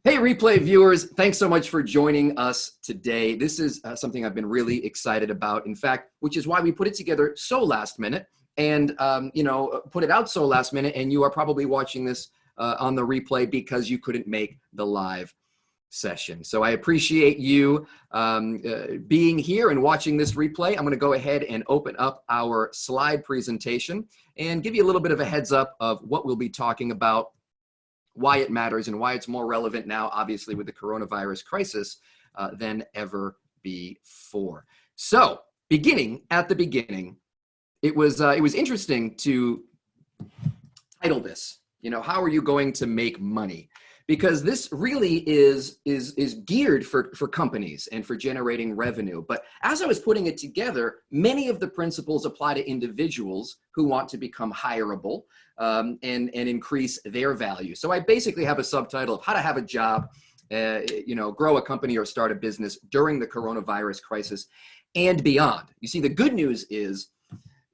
Hey, replay viewers, thanks so much for joining us today. This is something I've been really excited about, in fact, which is why we put it together so last minute and, put it out so last minute. And you are probably watching this on the replay because you couldn't make the live session. So I appreciate you being here and watching this replay. I'm going to go ahead and open up our slide presentation and give you a little bit of a heads up of what we'll be talking about, why it matters, and why it's more relevant now, obviously, with the coronavirus crisis than ever before. So, beginning at the beginning, it was interesting to title this, how are you going to make money? Because this really is geared for companies and for generating revenue. But as I was putting it together, many of the principles apply to individuals who want to become hireable and increase their value. So I basically have a subtitle of how to have a job, grow a company or start a business during the coronavirus crisis and beyond. You see, the good news is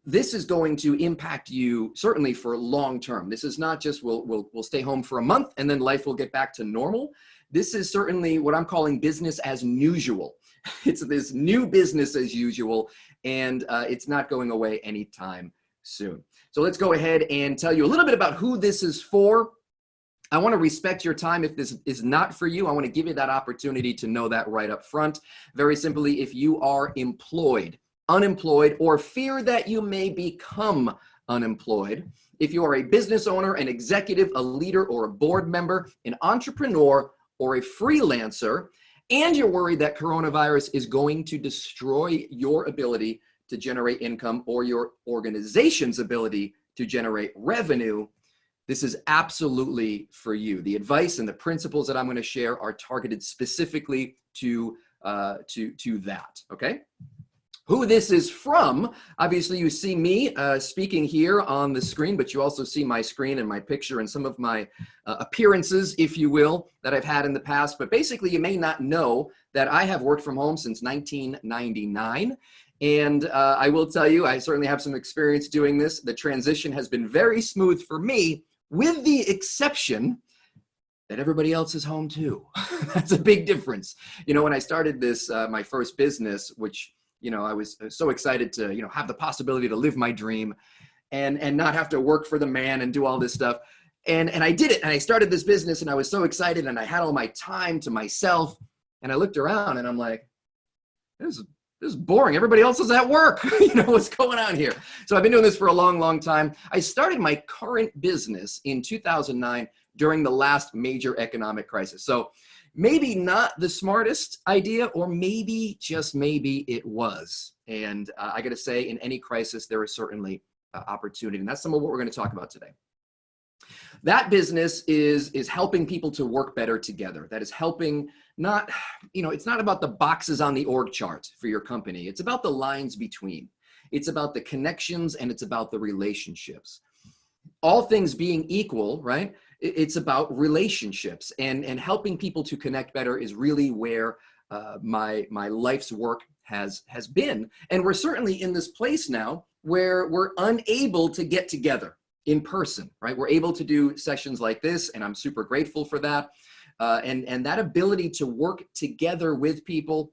this is going to impact you certainly for long term. This is not just we'll stay home for a month and then life will get back to normal. This is certainly what I'm calling business as usual. It's this new business as usual, and it's not going away anytime soon. So let's go ahead and tell you a little bit about who this is for. I want to respect your time. If this is not for you, I want to give you that opportunity to know that right up front. Very simply, if you are employed, unemployed, or fear that you may become unemployed, if you are a business owner, an executive, a leader, or a board member, an entrepreneur, or a freelancer, and you're worried that coronavirus is going to destroy your ability to generate income or your organization's ability to generate revenue, this is absolutely for you. The advice and the principles that I'm going to share are targeted specifically to that, okay? Who this is from, obviously you see me speaking here on the screen, but you also see my screen and my picture and some of my appearances, if you will, that I've had in the past. But basically you may not know that I have worked from home since 1999. And I will tell you, I certainly have some experience doing this. The transition has been very smooth for me, with the exception that everybody else is home too. That's a big difference. When I started this, my first business, which I was so excited to, have the possibility to live my dream and not have to work for the man and do all this stuff. And I did it. And I started this business and I was so excited and I had all my time to myself. And I looked around and I'm like, this is boring. Everybody else is at work. What's going on here? So I've been doing this for a long, long time. I started my current business in 2009 during the last major economic crisis. So maybe not the smartest idea, or maybe, just maybe, it was. And I got to say, in any crisis, there is certainly opportunity. And that's some of what we're going to talk about today. That business is helping people to work better together. That is helping it's not about the boxes on the org chart for your company. It's about the lines between. It's about the connections and it's about the relationships. All things being equal, right? It's about relationships and helping people to connect better is really where my life's work has been. And we're certainly in this place now where we're unable to get together in person, right? We're able to do sessions like this, and I'm super grateful for that. And that ability to work together with people,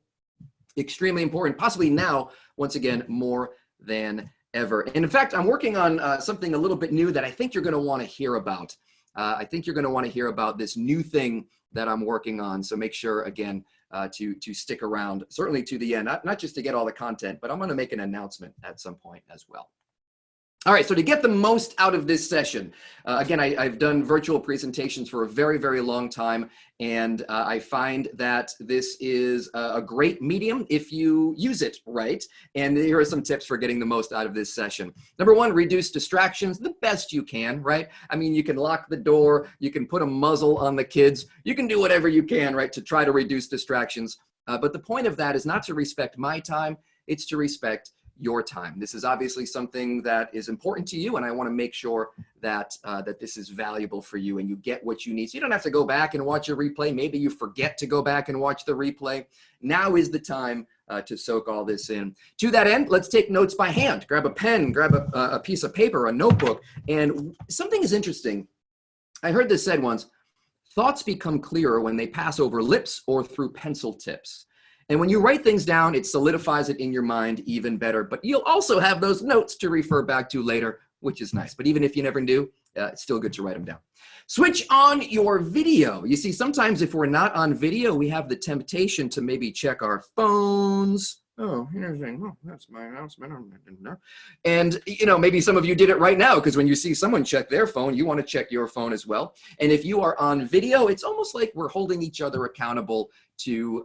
extremely important, possibly now, once again, more than ever. And in fact, I'm working on something a little bit new that I think you're going to want to hear about. I think you're going to want to hear about this new thing that I'm working on. So make sure, again, to stick around, certainly to the end, not just to get all the content, but I'm going to make an announcement at some point as well. All right, so to get the most out of this session, again, I've done virtual presentations for a very, very long time, and I find that this is a great medium if you use it right. And here are some tips for getting the most out of this session. Number one, reduce distractions the best you can, right? I mean, you can lock the door, you can put a muzzle on the kids, you can do whatever you can, right, to try to reduce distractions. But the point of that is not to respect my time, it's to respect your time. This is obviously something that is important to you, and I want to make sure that that this is valuable for you and you get what you need. So you don't have to go back and watch a replay. Maybe you forget to go back and watch the replay. Now is the time to soak all this in. To that end, let's take notes by hand. Grab a pen, grab a piece of paper, a notebook. And something is interesting. I heard this said once, Thoughts become clearer when they pass over lips or through pencil tips. And when you write things down, it solidifies it in your mind even better. But you'll also have those notes to refer back to later, which is nice. But even if you never do, it's still good to write them down. Switch on your video. You see, sometimes if we're not on video, we have the temptation to maybe check our phones. Oh, here's that's my announcement. And, you know, maybe some of you did it right now, because when you see someone check their phone, you want to check your phone as well. And if you are on video, it's almost like we're holding each other accountable to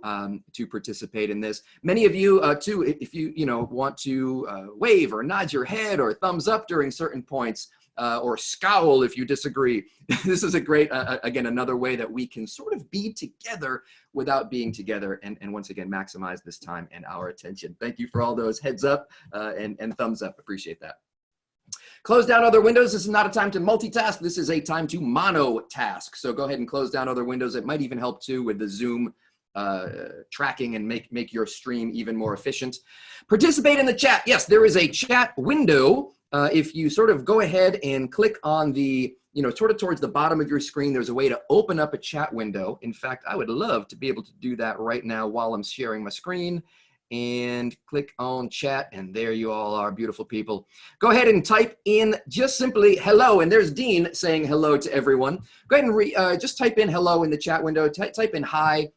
participate in this. Many of you, too, if you want to wave or nod your head or thumbs up during certain points, or scowl if you disagree. This is a great, again, another way that we can sort of be together without being together, and once again, maximize this time and our attention. Thank you for all those heads up and thumbs up. Appreciate that. Close down other windows. This is not a time to multitask. This is a time to monotask. So go ahead and close down other windows. It might even help too with the Zoom tracking and make your stream even more efficient. Participate in the chat. Yes, there is a chat window. If you sort of go ahead and click on the, sort of towards the bottom of your screen, there's a way to open up a chat window. In fact, I would love to be able to do that right now while I'm sharing my screen, and click on chat, and there you all are, beautiful people. Go ahead and type in just simply hello, and there's Dean saying hello to everyone. Go ahead and just type in hello in the chat window, type in hi.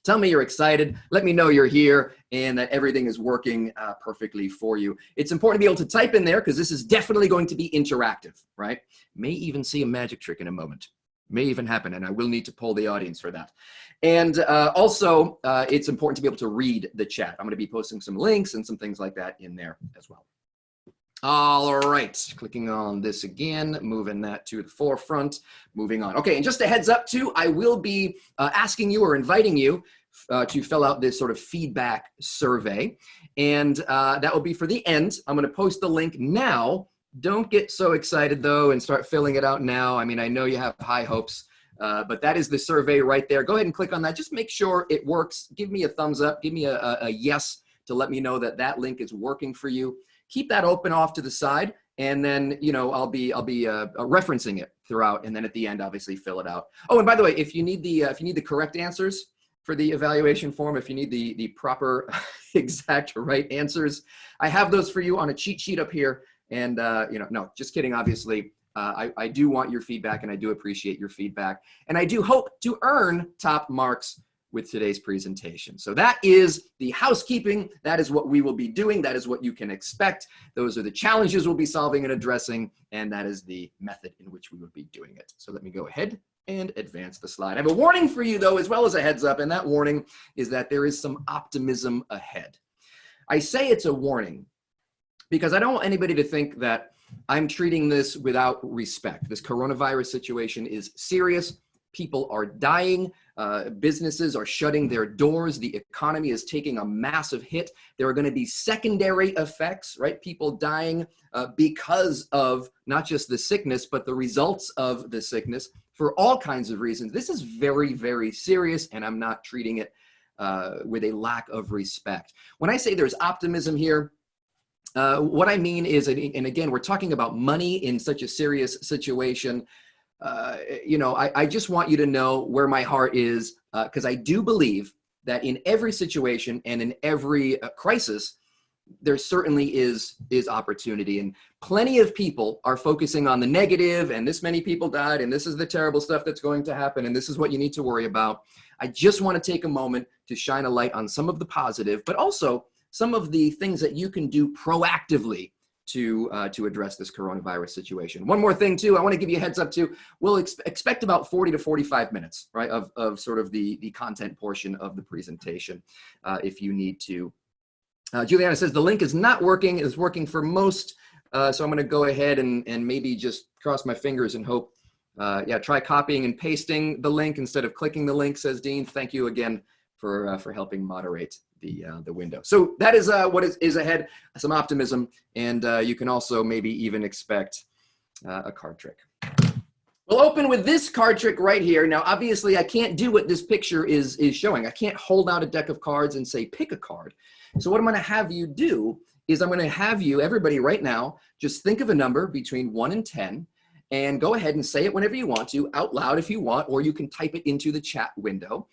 Tell me you're excited. Let me know you're here and that everything is working perfectly for you. It's important to be able to type in there because this is definitely going to be interactive, right? May even see a magic trick in a moment. May even happen, and I will need to poll the audience for that. And also, it's important to be able to read the chat. I'm going to be posting some links and some things like that in there as well. All right, clicking on this again, moving that to the forefront, moving on. Okay, and just a heads up too, I will be asking you or inviting you to fill out this sort of feedback survey. And that will be for the end. I'm gonna post the link now. Don't get so excited though and start filling it out now. I mean, I know you have high hopes, but that is the survey right there. Go ahead and click on that. Just make sure it works. Give me a thumbs up, give me a yes to let me know that that link is working for you. Keep that open off to the side, and then I'll be referencing it throughout, and then at the end, obviously, fill it out. Oh, and by the way, if you need the correct answers for the evaluation form, if you need the proper exact right answers, I have those for you on a cheat sheet up here. And no, just kidding. Obviously, I do want your feedback, and I do appreciate your feedback, and I do hope to earn top marks with today's presentation. So that is the housekeeping. That is what we will be doing. That is what you can expect. Those are the challenges we'll be solving and addressing, and that is the method in which we will be doing it. So let me go ahead and advance the slide. I have a warning for you though, as well as a heads up, and that warning is that there is some optimism ahead. I say it's a warning because I don't want anybody to think that I'm treating this without respect. This coronavirus situation is serious. People are dying. Businesses are shutting their doors. The economy is taking a massive hit. There are going to be secondary effects, right? People dying because of not just the sickness, but the results of the sickness for all kinds of reasons. This is very, very serious, and I'm not treating it with a lack of respect. When I say there's optimism here, what I mean is, and again, we're talking about money in such a serious situation. I just want you to know where my heart is, because I do believe that in every situation and in every crisis, there certainly is opportunity, and plenty of people are focusing on the negative, and this many people died, and this is the terrible stuff that's going to happen, and this is what you need to worry about. I just want to take a moment to shine a light on some of the positive, but also some of the things that you can do proactively to address this coronavirus situation. One more thing too, I want to give you a heads up too. We'll expect about 40 to 45 minutes, right, of sort of the content portion of the presentation, if you need to. Juliana says the link is not working, it's working for most, so I'm going to go ahead and maybe just cross my fingers and hope. Yeah, try copying and pasting the link instead of clicking the link, says Dean. Thank you again for helping moderate the window. So that is what is ahead, some optimism, and you can also maybe even expect a card trick. We'll open with this card trick right here. Now, obviously, I can't do what this picture is showing. I can't hold out a deck of cards and say, pick a card. So what I'm going to have you do is I'm going to have you, everybody right now, just think of a number between 1 and 10, and go ahead and say it whenever you want to, out loud if you want, or you can type it into the chat window.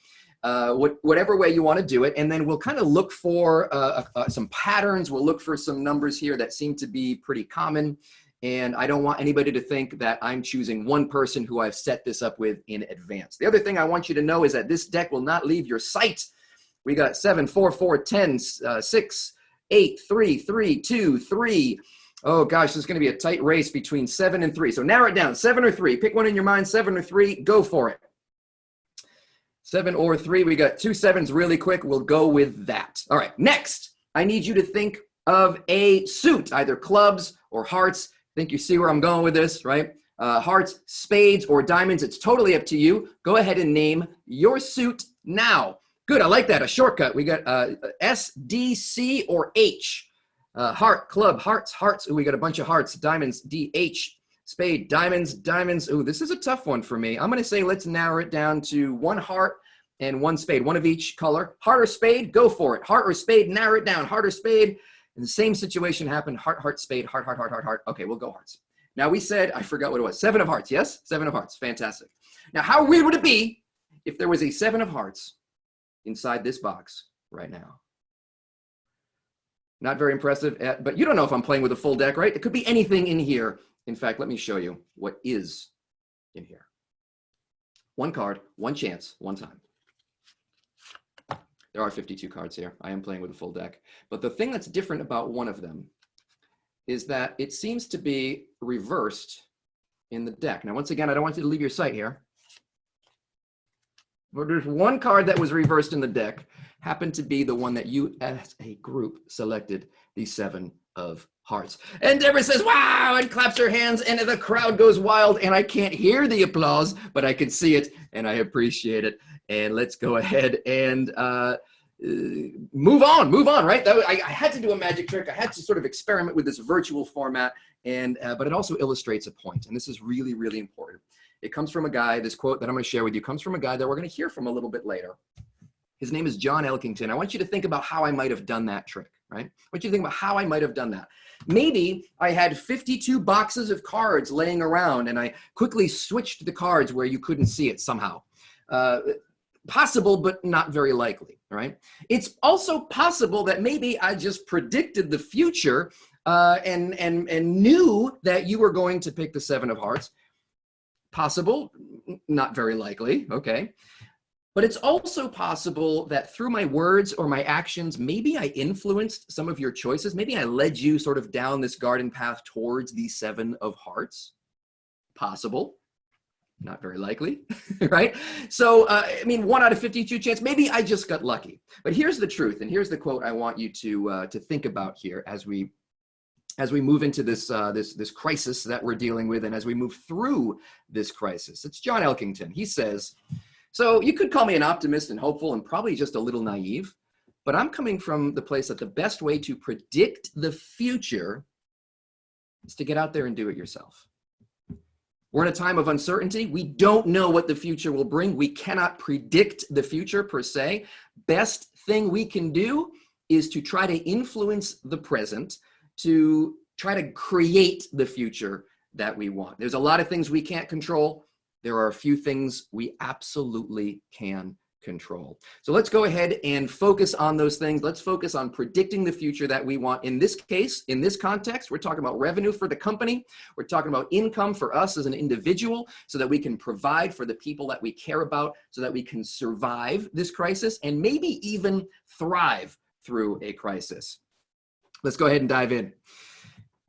Whatever way you want to do it, and then we'll kind of look for some patterns. We'll look for some numbers here that seem to be pretty common, and I don't want anybody to think that I'm choosing one person who I've set this up with in advance. The other thing I want you to know is that this deck will not leave your sight. We got 7, 4, 4, 10, 6, 8, 3, 3, 2, 3. Oh gosh, this is going to be a tight race between 7 and 3. So narrow it down, 7 or 3. Pick one in your mind, 7 or 3. Go for it. 7 or 3. We got 2 7s really quick. We'll go with that. All right, next, I need you to think of a suit, either clubs or hearts. I think you see where I'm going with this, right? Hearts, spades, or diamonds. It's totally up to you. Go ahead and name your suit now. Good, I like that, a shortcut. We got S, D, C, or H. Heart, club, hearts, hearts. Ooh, we got a bunch of hearts. Diamonds, D, H. Spade, diamonds, diamonds. Ooh, this is a tough one for me. I'm going to say let's narrow it down to 1 heart and 1 spade, one of each color. Heart or spade, go for it. Heart or spade, narrow it down. Heart or spade. And the same situation happened. Heart, heart, spade, heart, heart, heart, heart, heart. Okay, we'll go hearts. Now we said, I forgot what it was. 7 of hearts, yes? 7 of hearts, fantastic. Now how weird would it be if there was a 7 of hearts inside this box right now? Not very impressive, but you don't know if I'm playing with a full deck, right? It could be anything in here. In fact, let me show you what is in here. 1 card, 1 chance, 1 time. There are 52 cards here. I am playing with a full deck. But the thing that's different about one of them is that it seems to be reversed in the deck. Now, once again, I don't want you to leave your sight here. But there's 1 card that was reversed in the deck, happened to be the one that you as a group selected, the 7 of hearts. And Deborah says, wow, and claps her hands, and the crowd goes wild, and I can't hear the applause, but I can see it, and I appreciate it. And let's go ahead and move on, right? I had to do a magic trick. I had to sort of experiment with this virtual format, and but it also illustrates a point, and this is really, really important. It comes from a guy, this quote that I'm going to share with you comes from a guy that we're going to hear from a little bit later. His name is John Elkington. I want you to think about how I might have done that trick, right? I want you to think about how I might have done that. Maybe I had 52 boxes of cards laying around, and I quickly switched the cards where you couldn't see it somehow. Possible, but not very likely, right? It's also possible that maybe I just predicted the future and knew that you were going to pick the 7 of hearts. Possible, not very likely, okay? But it's also possible that through my words or my actions, maybe I influenced some of your choices. Maybe I led you sort of down this garden path towards the 7 of hearts. Possible. Not very likely, right? So, I mean, 1 out of 52 chance, maybe I just got lucky. But here's the truth, and here's the quote I want you to think about here as we move into this crisis that we're dealing with, and as we move through this crisis. It's John Elkington. He says, so you could call me an optimist and hopeful and probably just a little naive, but I'm coming from the place that the best way to predict the future is to get out there and do it yourself. We're in a time of uncertainty. We don't know what the future will bring. We cannot predict the future per se. Best thing we can do is to try to influence the present, to try to create the future that we want. There's a lot of things we can't control. There are a few things we absolutely can control. So let's go ahead and focus on those things. Let's focus on predicting the future that we want. In this case, in this context, we're talking about revenue for the company. We're talking about income for us as an individual so that we can provide for the people that we care about, so that we can survive this crisis and maybe even thrive through a crisis. Let's go ahead and dive in.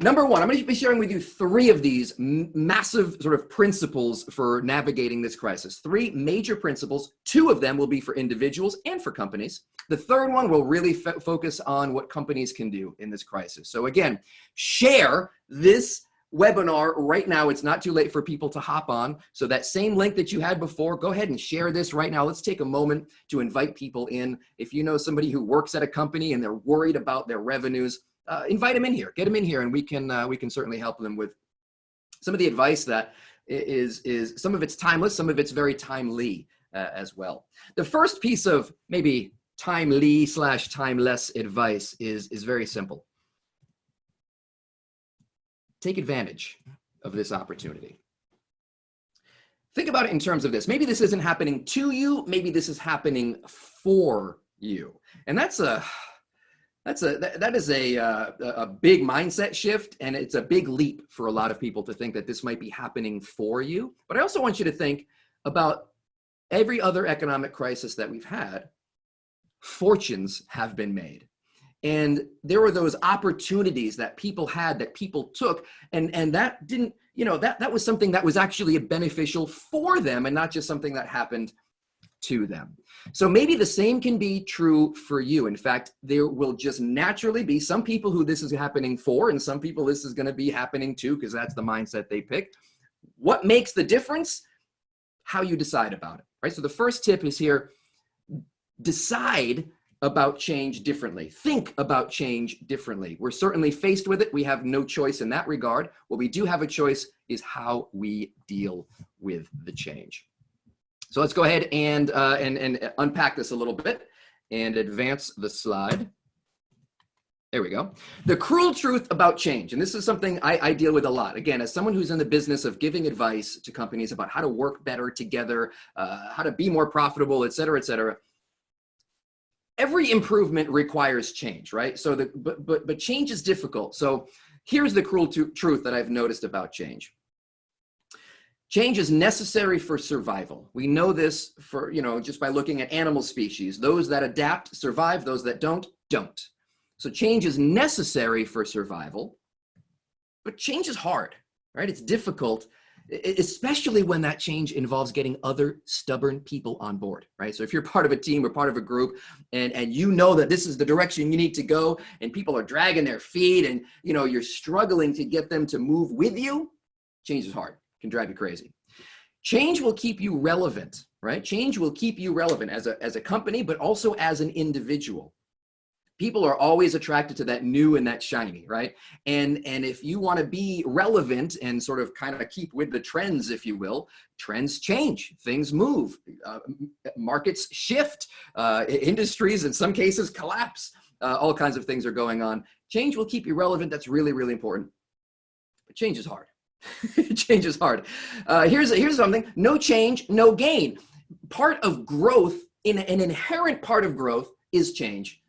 Number 1, I'm going to be sharing with you 3 of these massive sort of principles for navigating this crisis. 3 major principles. 2 of them will be for individuals and for companies. The 3rd one will really focus on what companies can do in this crisis. So again, share this webinar right now. It's not too late for people to hop on. So that same link that you had before, go ahead and share this right now. Let's take a moment to invite people in. If you know somebody who works at a company and they're worried about their revenues, invite them in here, get them in here, and we can certainly help them with some of the advice that is some of it's timeless, some of it's very timely as well. The first piece of maybe timely / timeless advice is very simple. Take advantage of this opportunity. Think about it in terms of this. Maybe this isn't happening to you. Maybe this is happening for you. And that is a big mindset shift, and it's a big leap for a lot of people to think that this might be happening for you. But I also want you to think about every other economic crisis that we've had. Fortunes have been made. And there were those opportunities that people had, that people took, and that didn't, that was something that was actually beneficial for them and not just something that happened to them. So maybe the same can be true for you. In fact, there will just naturally be some people who this is happening for, and some people this is going to be happening to, because that's the mindset they pick. What makes the difference? How you decide about it, right? So the first tip is here: decide about change differently. Think about change differently. We're certainly faced with it. We have no choice in that regard. What we do have a choice is how we deal with the change. So let's go ahead and unpack this a little bit and advance the slide. There we go. The cruel truth about change. And this is something I deal with a lot. Again, as someone who's in the business of giving advice to companies about how to work better together, how to be more profitable, et cetera, et cetera. Every improvement requires change, right? So but change is difficult. So here's the cruel truth that I've noticed about change. Change is necessary for survival. We know this for, just by looking at animal species. Those that adapt survive, those that don't. So change is necessary for survival, but change is hard, right? It's difficult, especially when that change involves getting other stubborn people on board, right? So if you're part of a team or part of a group and you know that this is the direction you need to go and people are dragging their feet and, you're struggling to get them to move with you, change is hard, can drive you crazy. Change will keep you relevant, right? Change will keep you relevant as a company, but also as an individual. People are always attracted to that new and that shiny, right? And if you want to be relevant and sort of kind of keep with the trends, if you will, trends change, things move, markets shift, industries in some cases collapse, all kinds of things are going on. Change will keep you relevant. That's really, really important. But change is hard. Change is hard. Here's something: no change, no gain. Part of growth, an inherent part of growth, is change.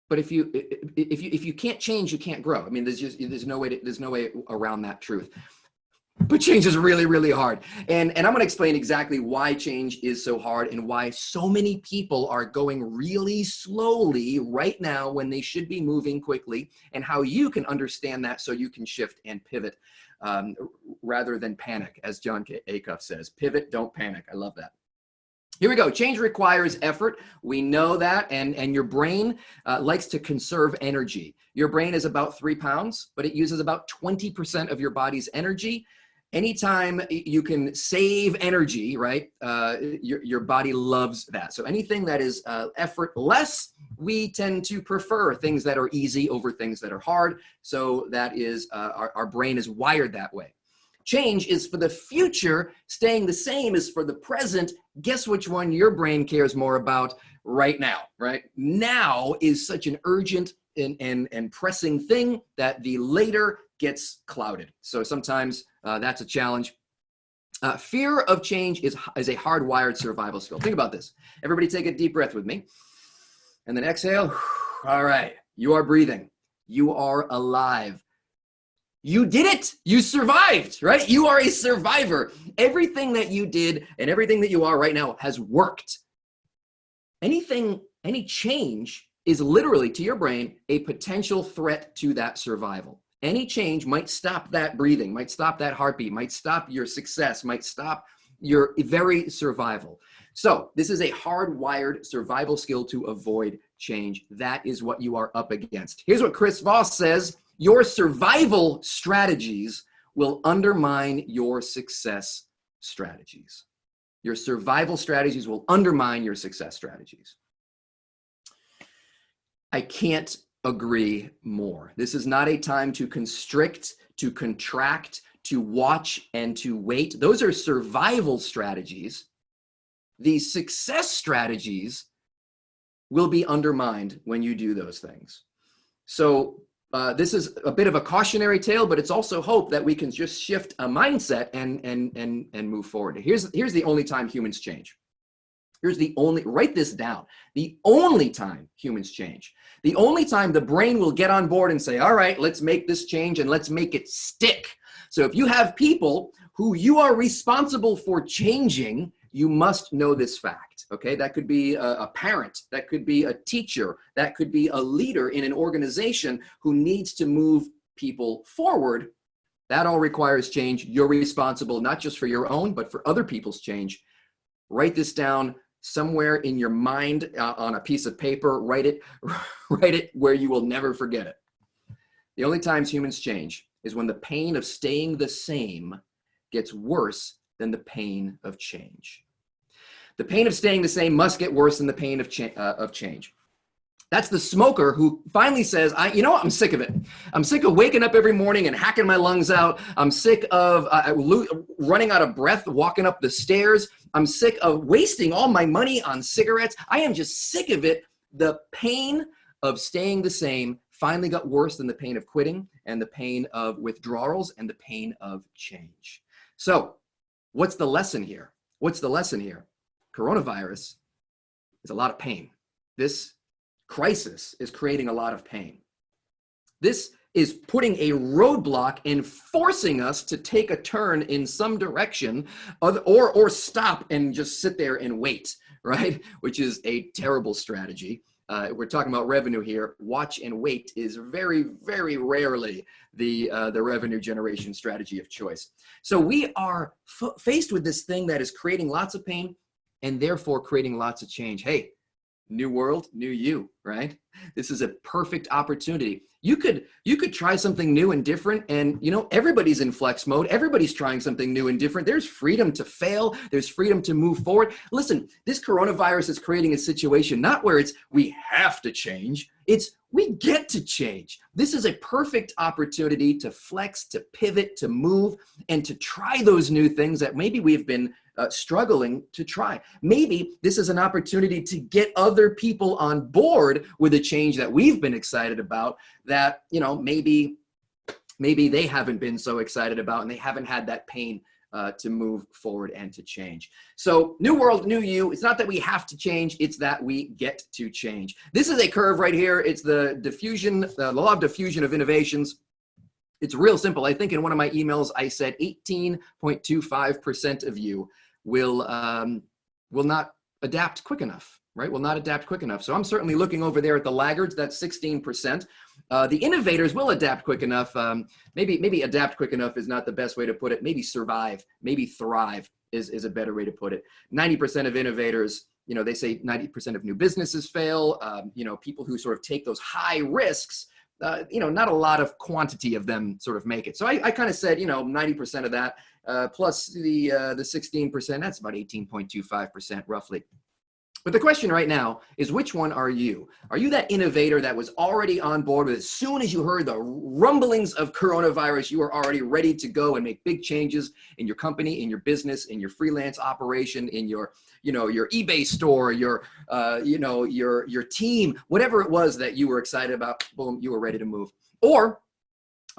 But if you can't change, you can't grow. I mean, there's no way around that truth. But change is really, really hard. And I'm going to explain exactly why change is so hard and why so many people are going really slowly right now when they should be moving quickly, and how you can understand that so you can shift and pivot rather than panic, as John Acuff says. Pivot, don't panic. I love that. Here we go. Change requires effort. We know that. And your brain likes to conserve energy. Your brain is about 3 pounds, but it uses about 20% of your body's energy. Anytime you can save energy, right, your body loves that. So anything that is effortless, we tend to prefer things that are easy over things that are hard. So that is, our brain is wired that way. Change is for the future. Staying the same is for the present. Guess which one your brain cares more about right now, right? Now is such an urgent and pressing thing that the later gets clouded. So sometimes that's a challenge. Fear of change is a hardwired survival skill. Think about this. Everybody take a deep breath with me. And then exhale. All right. You are breathing. You are alive. You did it. You survived, right? You are a survivor. Everything that you did and everything that you are right now has worked. Any change is literally, to your brain, a potential threat to that survival. Any change might stop that breathing, might stop that heartbeat, might stop your success, might stop your very survival. So this is a hardwired survival skill to avoid change. That is what you are up against. Here's what Chris Voss says: your survival strategies will undermine your success strategies. Your survival strategies will undermine your success strategies. I can't agree more. This is not a time to constrict, to contract, to watch, and to wait. Those are survival strategies. The success strategies will be undermined when you do those things. So This is a bit of a cautionary tale, but it's also hope that we can just shift a mindset and move forward. Here's the only time humans change. Write this down. The only time humans change, the only time the brain will get on board and say, all right, let's make this change and let's make it stick. So if you have people who you are responsible for changing, you must know this fact, okay? That could be a parent, that could be a teacher, that could be a leader in an organization who needs to move people forward. That all requires change. You're responsible not just for your own, but for other people's change. Write this down somewhere in your mind on a piece of paper. Write it where you will never forget it. The only times humans change is when the pain of staying the same gets worse than the pain of change. The pain of staying the same must get worse than the pain of change. That's the smoker who finally says, you know what, I'm sick of it. I'm sick of waking up every morning and hacking my lungs out. I'm sick of running out of breath, walking up the stairs. I'm sick of wasting all my money on cigarettes. I am just sick of it. The pain of staying the same finally got worse than the pain of quitting and the pain of withdrawals and the pain of change. So what's the lesson here? What's the lesson here? Coronavirus is a lot of pain. This crisis is creating a lot of pain. This is putting a roadblock and forcing us to take a turn in some direction or stop and just sit there and wait, right? Which is a terrible strategy. We're talking about revenue here. Watch and wait is very, very rarely the revenue generation strategy of choice. So we are faced with this thing that is creating lots of pain and therefore creating lots of change. Hey, new world, new you, right? This is a perfect opportunity. You could try something new and different, and you know, everybody's in flex mode. Everybody's trying something new and different. There's freedom to fail. There's freedom to move forward. Listen, this coronavirus is creating a situation not where it's we have to change, it's we get to change. This is a perfect opportunity to flex, to pivot, to move, and to try those new things that maybe we've been struggling to try. Maybe this is an opportunity to get other people on board with a change that we've been excited about that, you know, maybe they haven't been so excited about and they haven't had that pain to move forward and to change. So new world, new you. It's not that we have to change, it's that we get to change. This is a curve right here. It's the law of diffusion of innovations. It's real simple. I think in one of my emails, I said 18.25% of you will not adapt quick enough, right? Will not adapt quick enough. So I'm certainly looking over there at the laggards. That's 16%. The innovators will adapt quick enough. Maybe adapt quick enough is not the best way to put it. Maybe survive, maybe thrive is a better way to put it. 90% of innovators, you know, they say 90% of new businesses fail. You know, people who sort of take those high risks, you know, not a lot of quantity of them sort of make it. So I kind of said, you know, 90% of that plus the 16%, that's about 18.25% roughly. But the question right now is, which one are you? Are you that innovator that was already on board with, as soon as you heard the rumblings of coronavirus, you were already ready to go and make big changes in your company, in your business, in your freelance operation, in your, you know, your eBay store, your, you know, your team, whatever it was that you were excited about, boom, you were ready to move? Or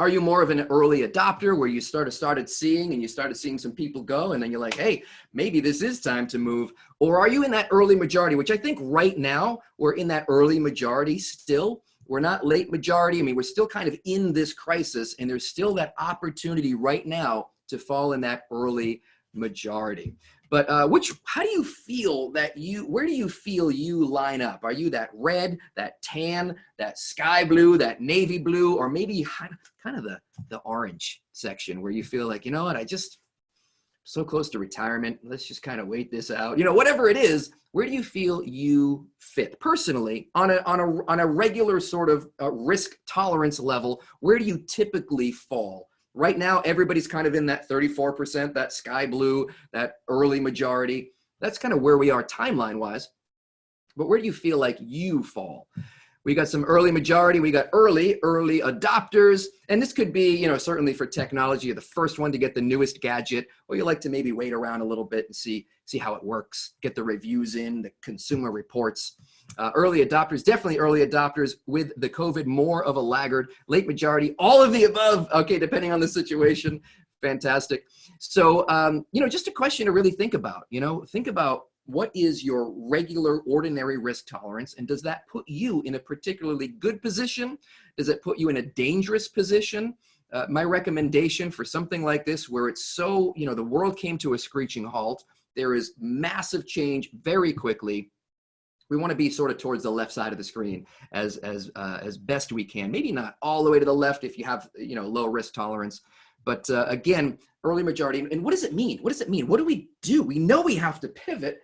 are you more of an early adopter where you started seeing some people go and then you're like, hey, maybe this is time to move? Or are you in that early majority, which I think right now we're in that early majority still. We're not late majority. I mean, we're still kind of in this crisis and there's still that opportunity right now to fall in that early majority. But how do you feel where do you feel you line up? Are you that red, that tan, that sky blue, that navy blue, or maybe kind of the orange section where you feel like, you know what, so close to retirement, let's just kind of wait this out. You know, whatever it is, where do you feel you fit personally on a regular sort of risk tolerance level? Where do you typically fall? Right now, everybody's kind of in that 34%, that sky blue, that early majority. That's kind of where we are timeline-wise. But where do you feel like you fall? We got some early majority. We got early adopters. And this could be, certainly for technology, you're the first one to get the newest gadget, or you like to maybe wait around a little bit and see how it works, get the reviews in, the consumer reports. Early adopters, definitely early adopters. With the COVID, more of a laggard. Late majority, all of the above. Okay, depending on the situation. Fantastic. So, just a question to really think about. Think about, what is your regular, ordinary risk tolerance? And does that put you in a particularly good position? Does it put you in a dangerous position? My recommendation for something like this, where it's so, the world came to a screeching halt, there is massive change very quickly. We want to be sort of towards the left side of the screen as best we can. Maybe not all the way to the left if you have, low risk tolerance. But again, early majority. And what does it mean? What does it mean? What do we do? We know we have to pivot.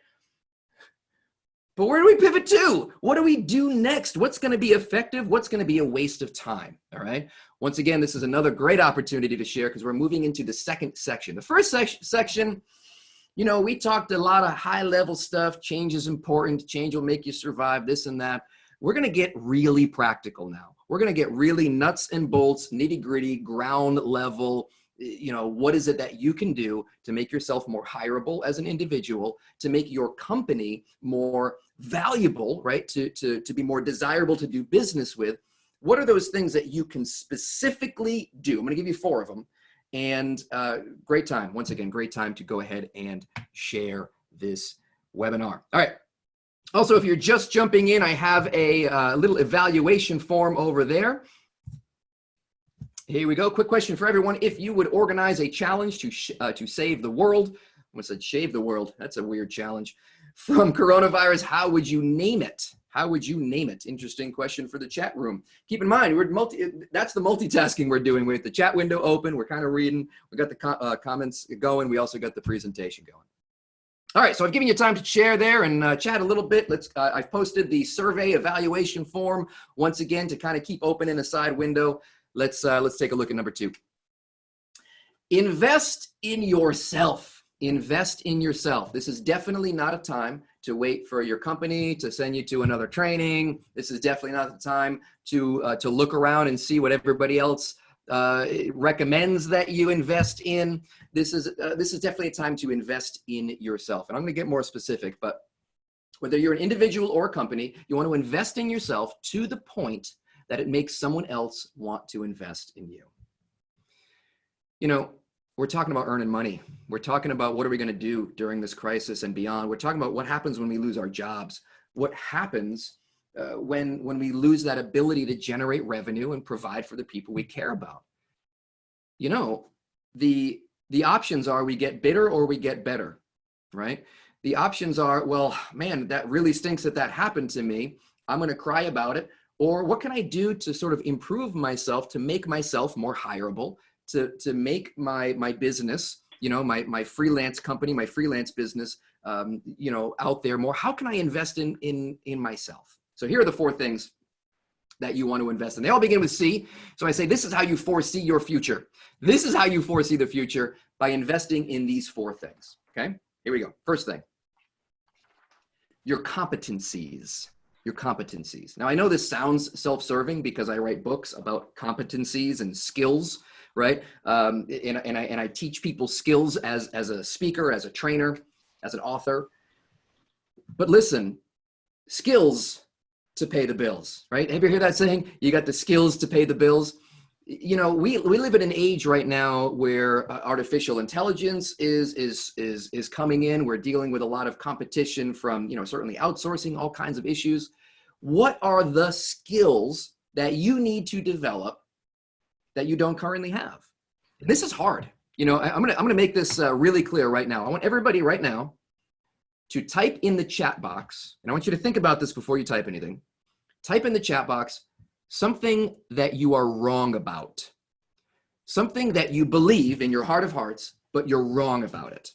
But where do we pivot to? What do we do next? What's going to be effective? What's going to be a waste of time? All right. Once again, this is another great opportunity to share, because we're moving into the second section. The first section, we talked a lot of high level stuff. Change is important. Change will make you survive, this and that. We're going to get really practical now. We're going to get really nuts and bolts, nitty gritty, ground level. What is it that you can do to make yourself more hireable as an individual, to make your company more valuable, right? To be more desirable to do business with. What are those things that you can specifically do? I'm going to give you 4 of them. And great time, once again, great time to go ahead and share this webinar. All right. Also, if you're just jumping in, I have a little evaluation form over there. Here we go. Quick question for everyone. If you would organize a challenge to save the world, I almost said shave the world. That's a weird challenge. From coronavirus, how would you name it? How would you name it? Interesting question for the chat room. Keep in mind, that's the multitasking we're doing. We have the chat window open. We're kind of reading. We got the comments going. We also got the presentation going. All right, so I've given you time to share there and chat a little bit. I've posted the survey evaluation form once again to kind of keep open in a side window. Let's take a look at number 2. Invest in yourself. Invest in yourself. This is definitely not a time to wait for your company to send you to another training. This is definitely not the time to look around and see what everybody else recommends that you invest in. This is definitely a time to invest in yourself. And I'm going to get more specific, but whether you're an individual or a company, you want to invest in yourself to the point that it makes someone else want to invest in you. We're talking about earning money. We're talking about what are we going to do during this crisis and beyond. We're talking about what happens when we lose our jobs. What happens when we lose that ability to generate revenue and provide for the people we care about. The options are we get bitter or we get better, right? The options are, well, man, that really stinks that happened to me. I'm going to cry about it. Or what can I do to sort of improve myself, to make myself more hireable, to make my business, my freelance company, my freelance business, out there more? How can I invest in myself? So here are the 4 things that you want to invest in. They all begin with C. So I say, this is how you foresee your future. This is how you foresee the future, by investing in these 4 things. Okay, here we go. First thing, your competencies. Your competencies. Now, I know this sounds self-serving because I write books about competencies and skills, right? And I teach people skills as a speaker, as a trainer, as an author. But listen, skills to pay the bills, right? Have you heard that saying? You got the skills to pay the bills. We live in an age right now where artificial intelligence is coming in. We're dealing with a lot of competition from, certainly outsourcing, all kinds of issues. What are the skills that you need to develop that you don't currently have? This is hard. I'm gonna make this really clear right now. I want everybody right now to type in the chat box, and I want you to think about this before you type anything. Type in the chat box something that you are wrong about, something that you believe in your heart of hearts, but you're wrong about it.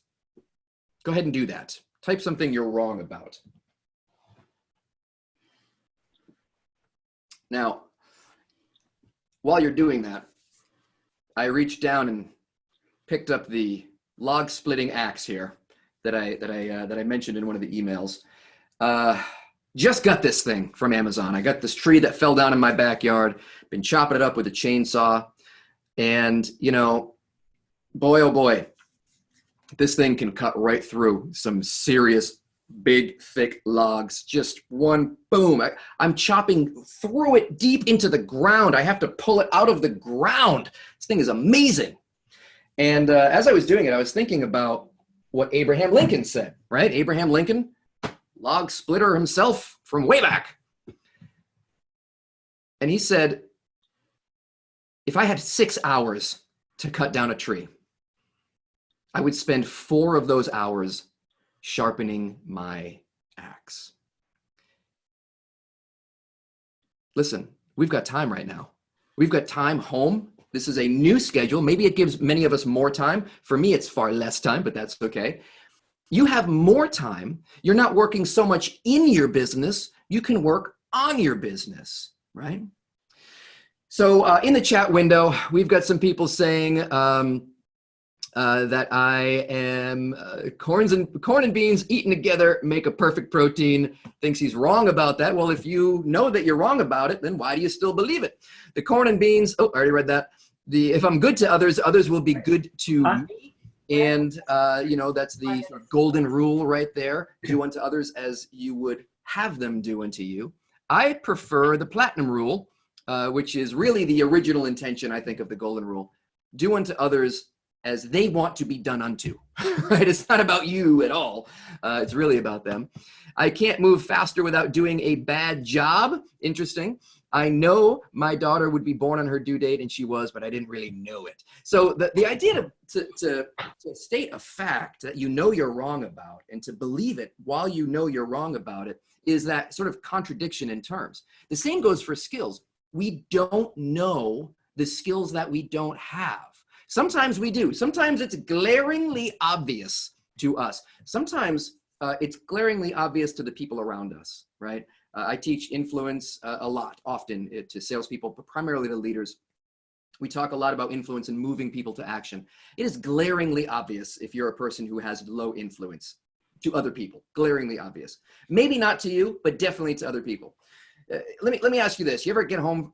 Go ahead and do that. Type something you're wrong about. Now, while you're doing that, I reached down and picked up the log splitting axe here that I mentioned in one of the emails. Just got this thing from Amazon. I got this tree that fell down in my backyard, been chopping it up with a chainsaw. And, you know, boy, oh boy, this thing can cut right through some serious, big, thick logs. Just one boom. I'm chopping through it deep into the ground. I have to pull it out of the ground. This thing is amazing. And as I was doing it, I was thinking about what Abraham Lincoln said, right? Abraham Lincoln, log splitter himself from way back. And he said, if I had 6 hours to cut down a tree, I would spend 4 of those hours sharpening my axe. Listen, we've got time right now. We've got time home. This is a new schedule. Maybe it gives many of us more time. For me, it's far less time, but that's okay. You have more time. You're not working so much in your business. You can work on your business, right? So in the chat window, we've got some people saying that I am corn and beans eaten together make a perfect protein. Thinks he's wrong about that. Well, if you know that you're wrong about it, then why do you still believe it? The corn and beans. Oh, I already read that. If I'm good to others, others will be good to me. And you know, that's the sort of golden rule right there. Do unto others as you would have them do unto you. I prefer the platinum rule, which is really the original intention, I think, of the golden rule. Do unto others as they want to be done unto, right? It's not about you at all. It's really about them. I can't move faster without doing a bad job. Interesting. I know my daughter would be born on her due date, and she was, but I didn't really know it. So the idea to state a fact that you know you're wrong about and to believe it while you know you're wrong about it is that sort of contradiction in terms. The same goes for skills. We don't know the skills that we don't have. Sometimes we do. Sometimes it's glaringly obvious to us. Sometimes it's glaringly obvious to the people around us, right? I teach influence a lot, often to salespeople, but primarily to leaders. We talk a lot about influence and moving people to action. It is glaringly obvious if you're a person who has low influence to other people. Glaringly obvious. Maybe not to you, but definitely to other people. Let me ask you this. You ever get home,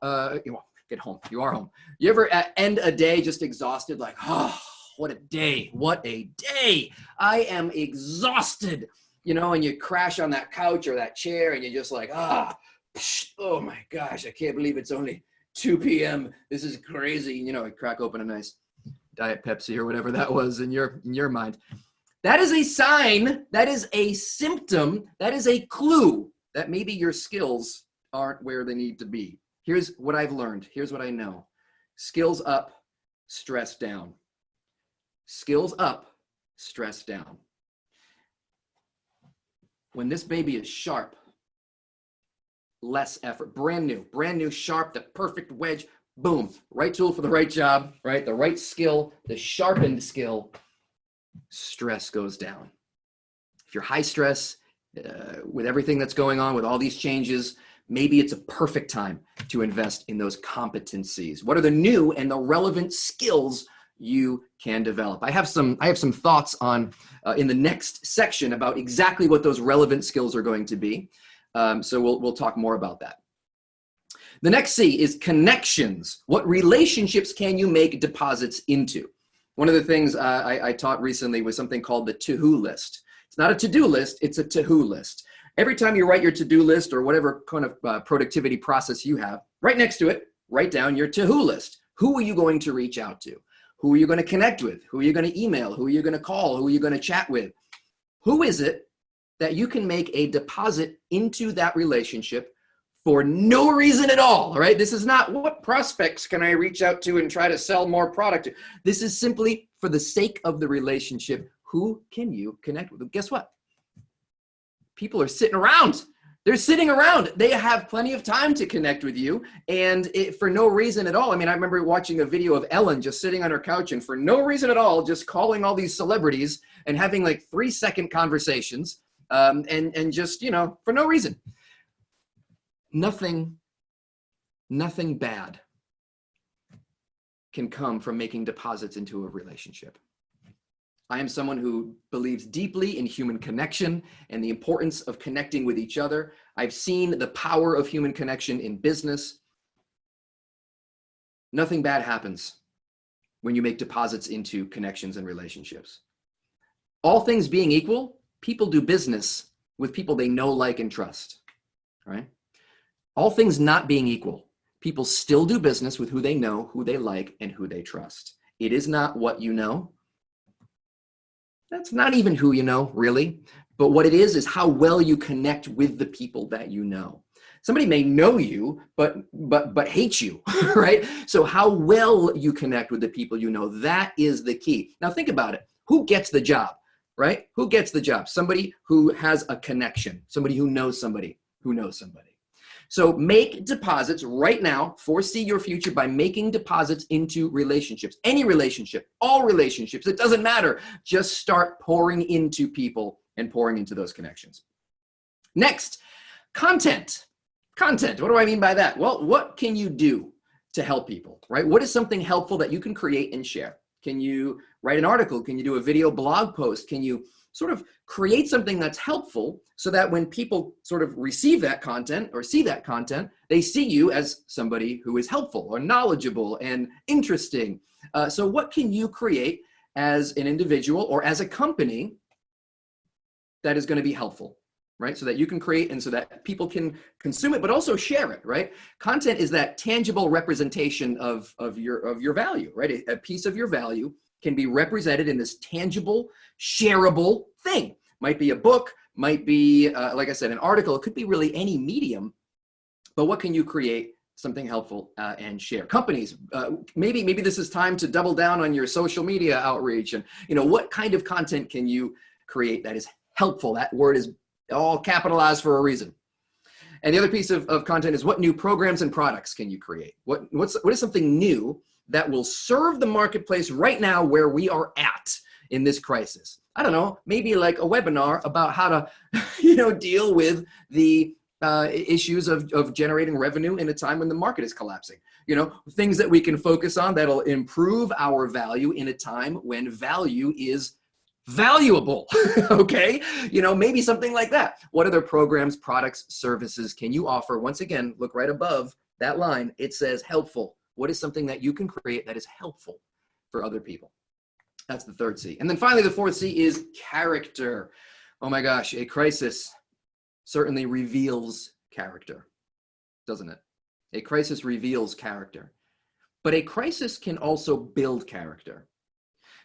get home, you are home. You ever end a day just exhausted, like, oh, what a day, what a day. I am exhausted, you know, and you crash on that couch or that chair and you're just like, oh my gosh, I can't believe it's only 2 p.m. This is crazy. You know, I crack open a nice Diet Pepsi or whatever that was in your mind. That is a sign, that is a symptom, that is a clue that maybe your skills aren't where they need to be. Here's what I've learned. Here's what I know. Skills up, stress down. Skills up, stress down. When this baby is sharp, less effort, brand new, sharp, the perfect wedge, boom, right tool for the right job, right? The right skill, the sharpened skill, stress goes down. If you're high stress, with everything that's going on, with all these changes, maybe it's a perfect time to invest in those competencies. What are the new and the relevant skills you can develop? I have some thoughts on in the next section about exactly what those relevant skills are going to be. So we'll talk more about that. The next C is connections. What relationships can you make deposits into? One of the things I taught recently was something called the to-who list. It's not a to-do list, it's a to-who list. Every time you write your to-do list or whatever kind of productivity process you have, right next to it, write down your to-who list. Who are you going to reach out to? Who are you going to connect with? Who are you going to email? Who are you going to call? Who are you going to chat with? Who is it that you can make a deposit into that relationship for no reason at all, right? This is not what prospects can I reach out to and try to sell more product to. This is simply for the sake of the relationship. Who can you connect with? Guess what? People are sitting around. They're sitting around. They have plenty of time to connect with you, and for no reason at all. I mean, I remember watching a video of Ellen just sitting on her couch and for no reason at all, just calling all these celebrities and having like 3-second conversations, and just, you know, for no reason. Nothing bad can come from making deposits into a relationship. I am someone who believes deeply in human connection and the importance of connecting with each other. I've seen the power of human connection in business. Nothing bad happens when you make deposits into connections and relationships. All things being equal, people do business with people they know, like, and trust, right? All things not being equal, people still do business with who they know, who they like, and who they trust. It is not what you know. That's not even who you know, really. But what it is how well you connect with the people that you know. Somebody may know you, but hate you, right? So how well you connect with the people you know, that is the key. Now think about it. Who gets the job, right? Who gets the job? Somebody who has a connection, somebody who knows somebody who knows somebody. So make deposits right now. Foresee your future by making deposits into relationships. Any relationship, all relationships, it doesn't matter. Just start pouring into people and pouring into those connections. Next, content. Content, what do I mean by that? Well, what can you do to help people, right? What is something helpful that you can create and share? Can you write an article? Can you do a video blog post? Can you sort of create something that's helpful so that when people sort of receive that content or see that content, they see you as somebody who is helpful or knowledgeable and interesting. So what can you create as an individual or as a company that is going to be helpful, right? So that you can create and so that people can consume it, but also share it, right? Content is that tangible representation of your value, right? A piece of your value can be represented in this tangible, shareable thing. Might be a book, might be, like I said, an article. It could be really any medium. But what can you create? Something helpful and share. Companies, maybe this is time to double down on your social media outreach. And what kind of content can you create that is helpful? That word is all capitalized for a reason. And the other piece of content is what new programs and products can you create? What is something new that will serve the marketplace right now where we are at in this crisis? I don't know, maybe like a webinar about how to, deal with the issues of generating revenue in a time when the market is collapsing. Things that we can focus on that'll improve our value in a time when value is valuable. Okay. Maybe something like that. What other programs, products, services can you offer? Once again, look right above that line. It says helpful. What is something that you can create that is helpful for other people? That's the third C. And then finally, the fourth C is character. Oh my gosh, a crisis certainly reveals character, doesn't it? A crisis reveals character. But a crisis can also build character.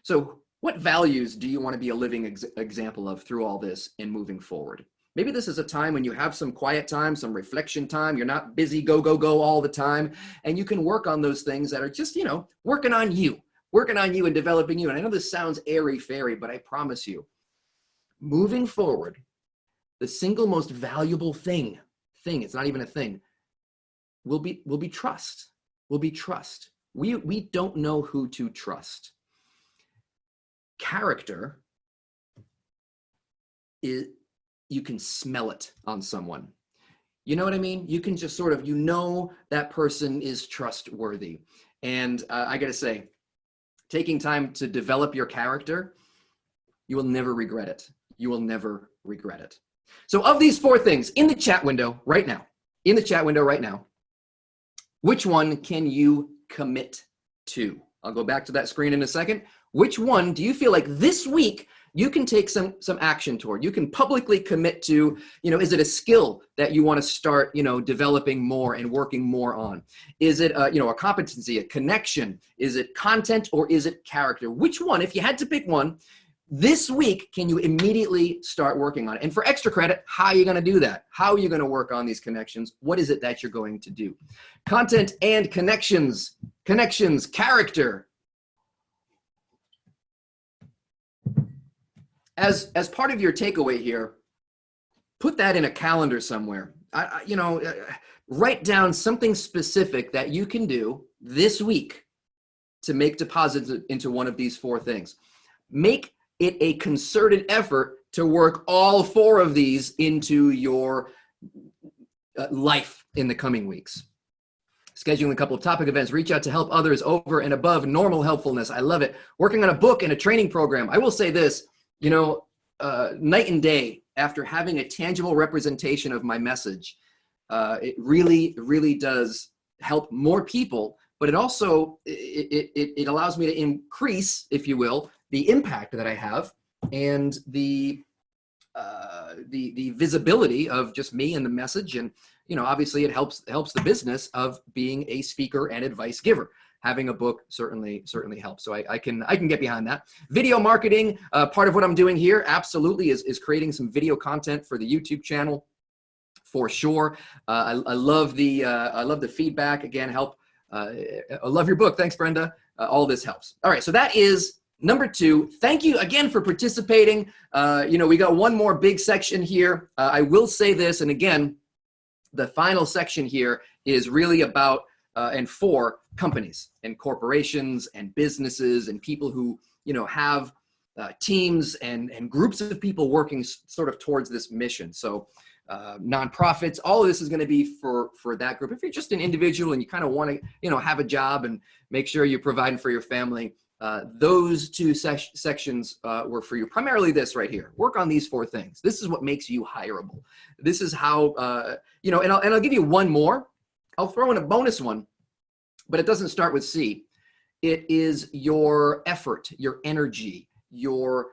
So what values do you want to be a living example of through all this and moving forward? Maybe this is a time when you have some quiet time, some reflection time. You're not busy, go all the time. And you can work on those things that are just, working on you and developing you. And I know this sounds airy-fairy, but I promise you, moving forward, the single most valuable thing, it's not even a thing, will be trust. Will be trust. We don't know who to trust. Character is, you can smell it on someone. You know what I mean? You can just sort of, that person is trustworthy. And I got to say, taking time to develop your character, you will never regret it. You will never regret it. So of these four things in the chat window right now, which one can you commit to? I'll go back to that screen in a second. Which one do you feel like this week you can take some action toward? You can publicly commit to, is it a skill that you want to start, developing more and working more on? Is it, a competency, a connection? Is it content or is it character? Which one, if you had to pick one, this week, can you immediately start working on it? And for extra credit, how are you going to do that? How are you going to work on these connections? What is it that you're going to do? Content and connections, character. As part of your takeaway here, put that in a calendar somewhere. Write down something specific that you can do this week to make deposits into one of these four things. Make it a concerted effort to work all four of these into your life in the coming weeks. Scheduling a couple of topic events, reach out to help others over and above normal helpfulness. I love it. Working on a book and a training program. I will say this, night and day after having a tangible representation of my message, it really, really does help more people, but it also, it allows me to increase, if you will, the impact that I have and the visibility of just me and the message. And, obviously it helps the business of being a speaker and advice giver. Having a book certainly helps. So I can get behind that. Video marketing, part of what I'm doing here absolutely is creating some video content for the YouTube channel for sure. I love the feedback. Again, I love your book. Thanks, Brenda. All this helps. All right, so that is number 2. Thank you again for participating. We got one more big section here. I will say this, and again, the final section here is really about and for companies and corporations and businesses and people who, have teams and groups of people working sort of towards this mission. So nonprofits, all of this is going to be for that group. If you're just an individual and you kind of want to, have a job and make sure you're providing for your family, those 2 sections were for you. Primarily this right here. Work on these 4 things. This is what makes you hireable. This is how, and I'll give you one more. I'll throw in a bonus one, but it doesn't start with C. It is your effort, your energy, your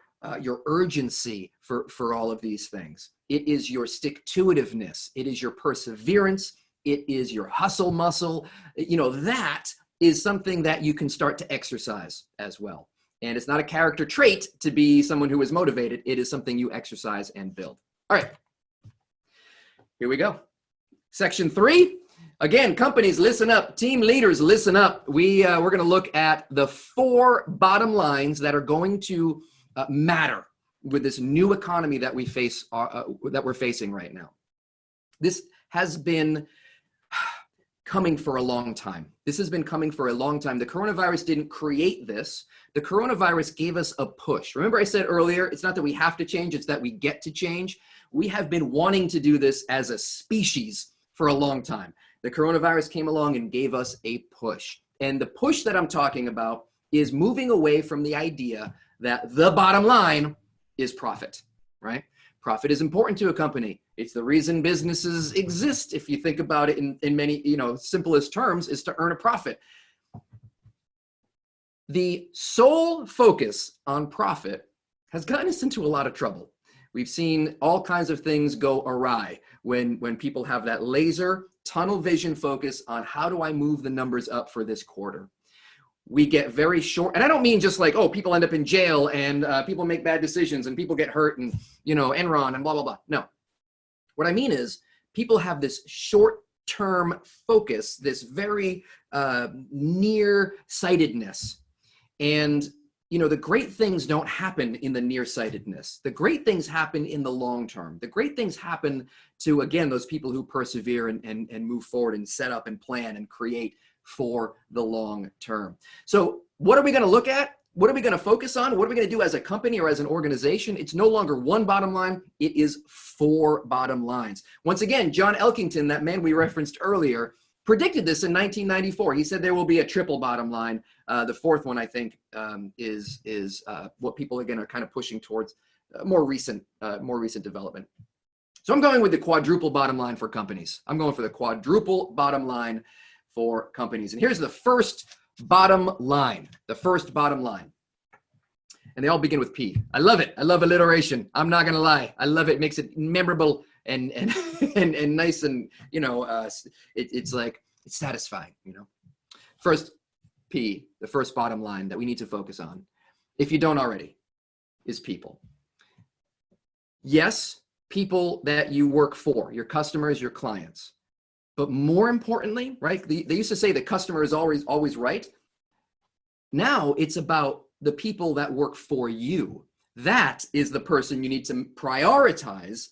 urgency for all of these things. It is your stick-to-itiveness. It is your perseverance. It is your hustle muscle. That is something that you can start to exercise as well. And it's not a character trait to be someone who is motivated. It is something you exercise and build. All right, here we go. Section 3. Again, companies, listen up. Team leaders, listen up. We're going to look at the 4 bottom lines that are going to matter with this new economy that we face, that we're facing right now. This has been coming for a long time. This has been coming for a long time. The coronavirus didn't create this. The coronavirus gave us a push. Remember I said earlier, it's not that we have to change, it's that we get to change. We have been wanting to do this as a species for a long time. The coronavirus came along and gave us a push. And the push that I'm talking about is moving away from the idea that the bottom line is profit, right? Profit is important to a company. It's the reason businesses exist. If you think about it in many, simplest terms, is to earn a profit. The sole focus on profit has gotten us into a lot of trouble. We've seen all kinds of things go awry when people have that laser tunnel vision focus on how do I move the numbers up for this quarter. We get very short, and I don't mean just like, oh, people end up in jail and people make bad decisions and people get hurt and, Enron and blah, blah, blah. No. What I mean is people have this short-term focus, this very near-sightedness. And, the great things don't happen in the nearsightedness. The great things happen in the long term. The great things happen to, again, those people who persevere and move forward and set up and plan and create for the long term. So what are we going to look at? What are we going to focus on? What are we going to do as a company or as an organization? It's no longer one bottom line. It is 4 bottom lines. Once again, John Elkington, that man we referenced earlier, predicted this in 1994. He said there will be a triple bottom line. The 4th one, I think, is what people, again, are kind of pushing towards more recent development. So I'm going with the quadruple bottom line for companies. I'm going for the quadruple bottom line for companies. And here's the first bottom line, And they all begin with P. I love it. I love alliteration. I'm not going to lie. I love it. It makes it memorable and nice. And, it's like, it's satisfying, First P, the first bottom line that we need to focus on, if you don't already, is people. Yes, people that you work for, your customers, your clients. But more importantly, right, they used to say the customer is always right. Now it's about the people that work for you. That is the person you need to prioritize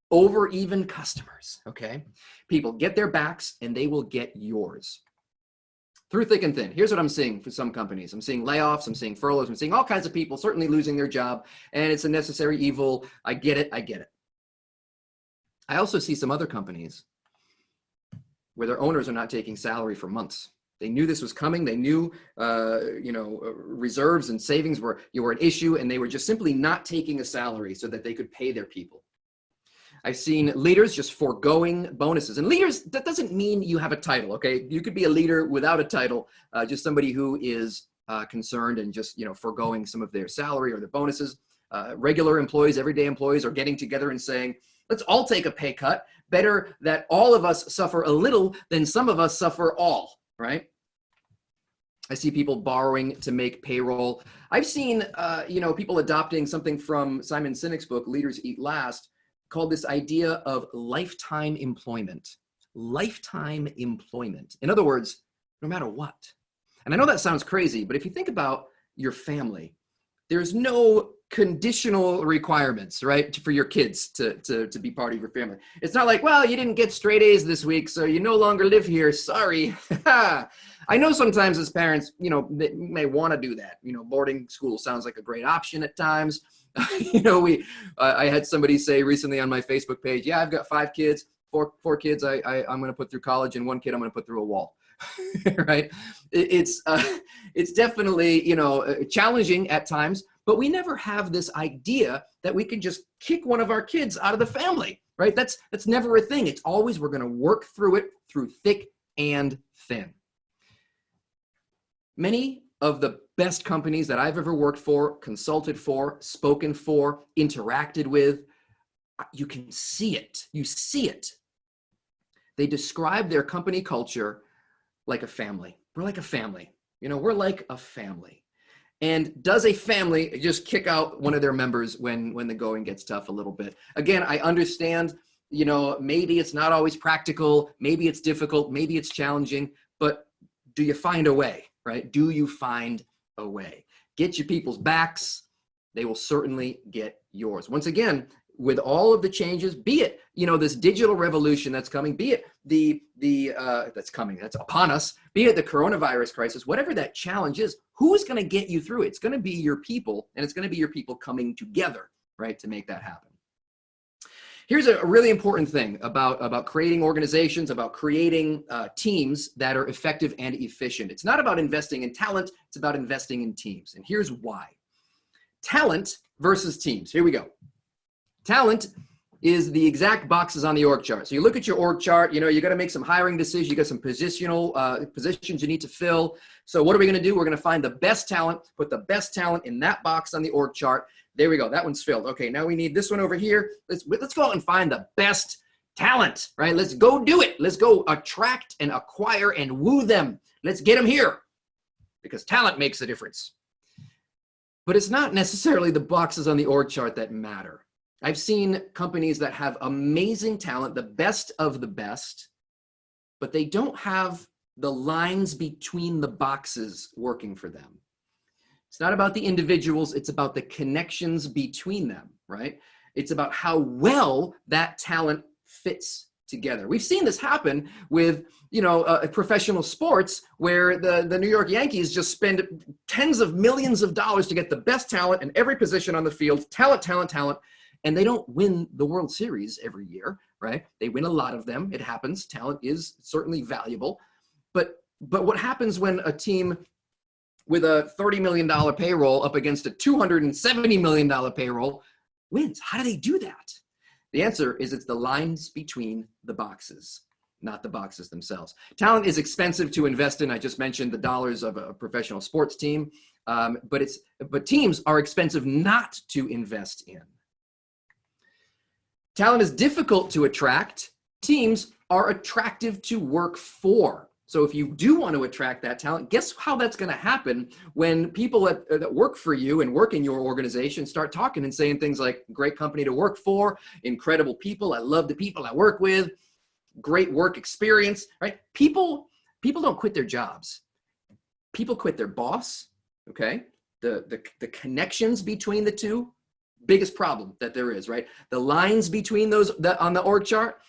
over even customers, okay? People get their backs and they will get yours. Through thick and thin, here's what I'm seeing for some companies. I'm seeing layoffs, I'm seeing furloughs, I'm seeing all kinds of people certainly losing their job, and it's a necessary evil. I get it. I also see some other companies where their owners are not taking salary for months. They knew this was coming. They knew, reserves and savings were an issue, and they were just simply not taking a salary so that they could pay their people. I've seen leaders just foregoing bonuses. And leaders, that doesn't mean you have a title, okay? You could be a leader without a title, just somebody who is concerned and just, foregoing some of their salary or their bonuses. Regular employees, everyday employees are getting together and saying, let's all take a pay cut. Better that all of us suffer a little than some of us suffer all, right? I see people borrowing to make payroll. I've seen, people adopting something from Simon Sinek's book, Leaders Eat Last, called this idea of lifetime employment. Lifetime employment. In other words, no matter what. And I know that sounds crazy, but if you think about your family, there's no conditional requirements, right, for your kids to be part of your family. It's not like, well, you didn't get straight A's this week, so you no longer live here. Sorry. I know sometimes as parents, they may want to do that. Boarding school sounds like a great option at times. I had somebody say recently on my Facebook page, yeah, I've got 5 kids, four kids I'm going to put through college, and 1 kid I'm going to put through a wall. Right? It's definitely, challenging at times, but we never have this idea that we can just kick one of our kids out of the family, right? That's never a thing. It's always, we're going to work through it through thick and thin. Many of the best companies that I've ever worked for, consulted for, spoken for, interacted with, you can see it. You see it. They describe their company culture like a family. We're like a family. We're like a family. And does a family just kick out one of their members when the going gets tough a little bit? Again, I understand, maybe it's not always practical, maybe it's difficult, maybe it's challenging, but do you find a way, right? Do you find a way? Get your people's backs. They will certainly get yours. Once again, with all of the changes, be it, this digital revolution that's coming, be it that's upon us, be it the coronavirus crisis, whatever that challenge is, who's going to get you through it? It's going to be your people, and it's going to be your people coming together, right, to make that happen. Here's a really important thing about creating organizations, about creating teams that are effective and efficient. It's not about investing in talent, it's about investing in teams. And here's why. Talent versus teams. Here we go. Talent is the exact boxes on the org chart. So you look at your org chart, you got to make some hiring decisions. You got some positions you need to fill. So what are we going to do? We're going to find the best talent, put the best talent in that box on the org chart. There we go. That one's filled. Okay, now we need this one over here. Let's go out and find the best talent, right? Let's go do it. Let's go attract and acquire and woo them. Let's get them here, because talent makes a difference. But it's not necessarily the boxes on the org chart that matter. I've seen companies that have amazing talent, the best of the best, but they don't have the lines between the boxes working for them. It's not about the individuals, it's about the connections between them, right? It's about how well that talent fits together. We've seen this happen with, professional sports, where the New York Yankees just spend tens of millions of dollars to get the best talent in every position on the field, talent, and they don't win the World Series every year, right? They win a lot of them. It happens. Talent is certainly valuable. But what happens when a team with a $30 million payroll up against a $270 million payroll wins? How do they do that? The answer is it's the lines between the boxes, not the boxes themselves. Talent is expensive to invest in. I just mentioned the dollars of a professional sports team, but teams are expensive not to invest in. Talent is difficult to attract. Teams are attractive to work for. So if you do want to attract that talent, guess how that's going to happen when people that work for you and work in your organization start talking and saying things like, great company to work for, incredible people, I love the people I work with, great work experience, right? People don't quit their jobs. People quit their boss, okay? The connections between the two, biggest problem that there is, right? The lines between those on the org chart,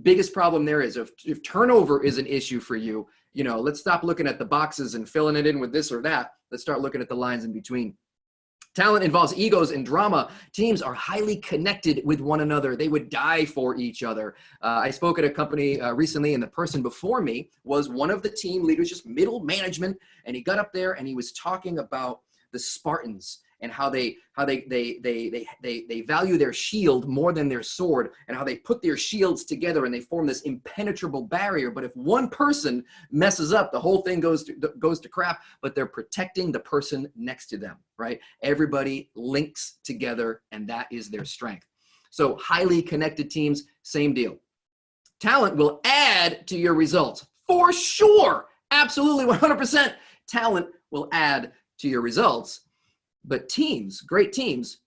biggest problem there is. If turnover is an issue for you, let's stop looking at the boxes and filling it in with this or that. Let's start looking at the lines in between. Talent involves egos and drama. Teams are highly connected with one another. They would die for each other. I spoke at a company recently, and the person before me was one of the team leaders, just middle management. And he got up there and he was talking about the Spartans and how they value their shield more than their sword, and how they put their shields together and they form this impenetrable barrier. But if one person messes up, the whole thing goes to crap. But they're protecting the person next to them, right? Everybody links together, and that is their strength. So highly connected teams, same deal. Talent will add to your results for sure. Absolutely, 100%. Talent will add to your results. But teams, great teams,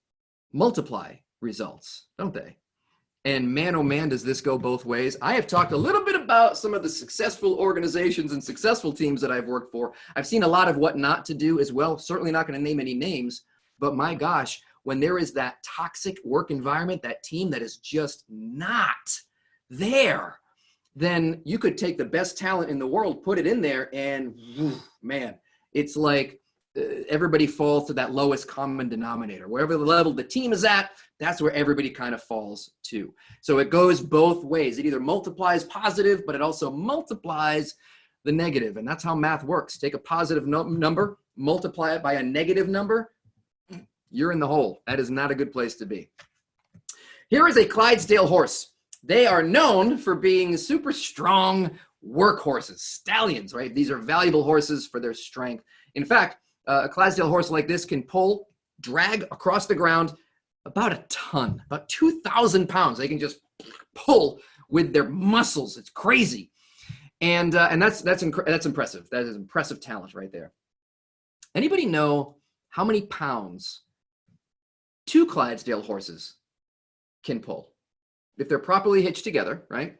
multiply results, don't they? And man, oh man, does this go both ways. I have talked a little bit about some of the successful organizations and successful teams that I've worked for. I've seen a lot of what not to do as well. Certainly not going to name any names, but my gosh, when there is that toxic work environment, that team that is just not there, then you could take the best talent in the world, put it in there, and man, it's like everybody falls to that lowest common denominator. Wherever the level the team is at, that's where everybody kind of falls to. So it goes both ways. It either multiplies positive, but it also multiplies the negative. And that's how math works. Take a positive number, multiply it by a negative number, you're in the hole. That is not a good place to be. Here is a Clydesdale horse. They are known for being super strong workhorses, stallions, right? These are valuable horses for their strength. In fact, a Clydesdale horse like this can drag across the ground about a ton, about 2,000 pounds. They can just pull with their muscles. It's crazy. And that's impressive. That is impressive talent right there. Anybody know how many pounds 2 Clydesdale horses can pull? If they're properly hitched together, right?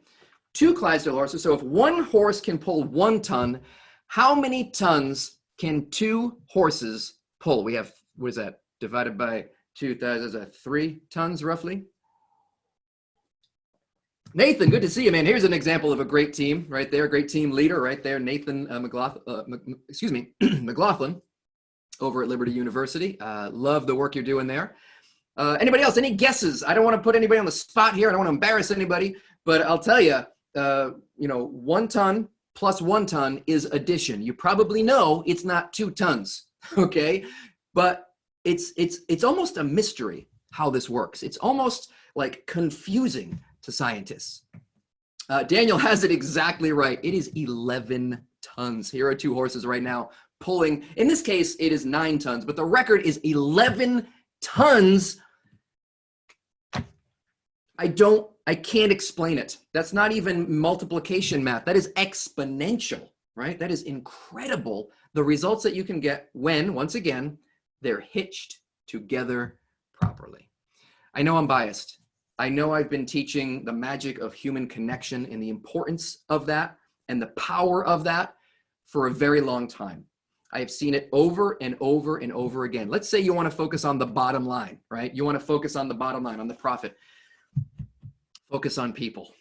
2 Clydesdale horses. So if one horse can pull 1 ton, how many tons can 2 horses pull? We have, what is that? Divided by 2,000, 3 tons roughly. Nathan, good to see you, man. Here's an example of a great team right there, great team leader right there, Nathan McLaughlin over at Liberty University. Love the work you're doing there. Anybody else? Any guesses? I don't want to put anybody on the spot here. I don't want to embarrass anybody, but I'll tell you, 1 ton plus 1 ton is addition. You probably know it's not 2 tons, okay? But it's almost a mystery how this works. It's almost like confusing to scientists. Daniel has it exactly right. It is 11 tons. Here are 2 horses right now pulling. In this case, it is 9 tons, but the record is 11 tons. I can't explain it. That's not even multiplication math. That is exponential, right? That is incredible. The results that you can get when, once again, they're hitched together properly. I know I'm biased. I know I've been teaching the magic of human connection and the importance of that and the power of that for a very long time. I have seen it over and over and over again. Let's say you want to focus on the bottom line, right? You want to focus on the bottom line, on the profit. Focus on people,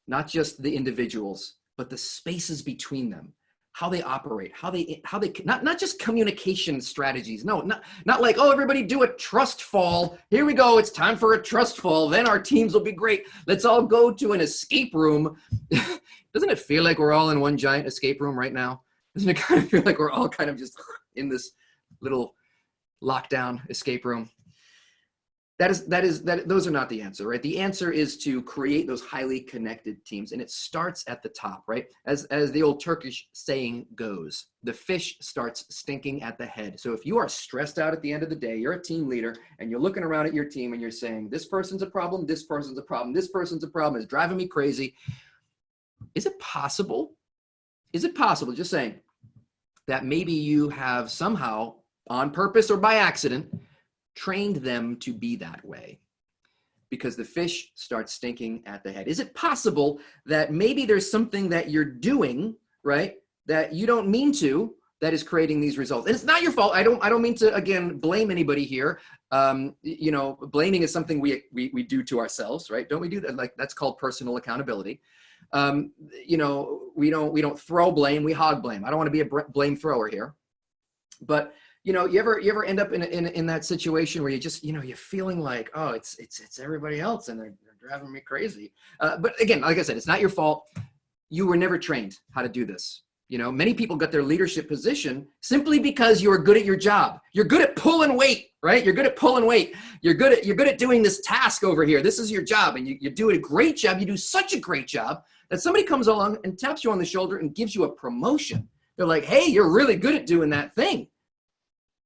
not just the individuals, but the spaces between them, how they operate, how they not just communication strategies. No, not like, oh, everybody do a trust fall. Here we go. It's time for a trust fall. Then our teams will be great. Let's all go to an escape room. Doesn't it feel like we're all in one giant escape room right now? Doesn't it kind of feel like we're all kind of just in this little lockdown escape room? Those are not the answer, right? The answer is to create those highly connected teams, and it starts at the top, right? As the old Turkish saying goes, the fish starts stinking at the head. So if you are stressed out at the end of the day, you're a team leader, and you're looking around at your team, and you're saying, this person's a problem, this person's a problem, this person's a problem, it's driving me crazy. Is it possible, just saying, that maybe you have somehow, on purpose or by accident, trained them to be that way because the fish starts stinking at the head? Is it possible that maybe there's something that you're doing, right, that you don't mean to, that is creating these results? And it's not your fault. I don't mean to, again, blame anybody here. Blaming is something we do to ourselves, right? Don't we do that? Like, that's called personal accountability. We don't throw blame, we hog blame. I don't want to be a blame thrower here. But you ever end up in that situation where you just, you're feeling like, oh, it's everybody else and they're driving me crazy. But again, like I said, it's not your fault. You were never trained how to do this. Many people got their leadership position simply because you are good at your job. You're good at pulling weight, right? You're good at pulling weight. You're good at doing this task over here. This is your job, and you do a great job. You do such a great job that somebody comes along and taps you on the shoulder and gives you a promotion. They're like, hey, you're really good at doing that thing.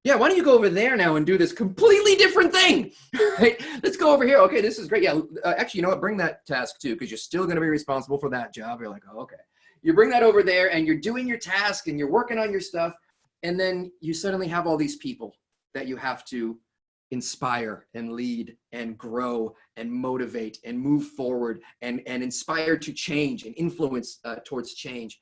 Yeah, why don't you go over there now and do this completely different thing, right? Let's go over here. Okay, this is great. Yeah, actually, you know what? Bring that task too, because you're still going to be responsible for that job. You're like, oh, okay. You bring that over there and you're doing your task and you're working on your stuff. And then you suddenly have all these people that you have to inspire and lead and grow and motivate and move forward and inspire to change and influence towards change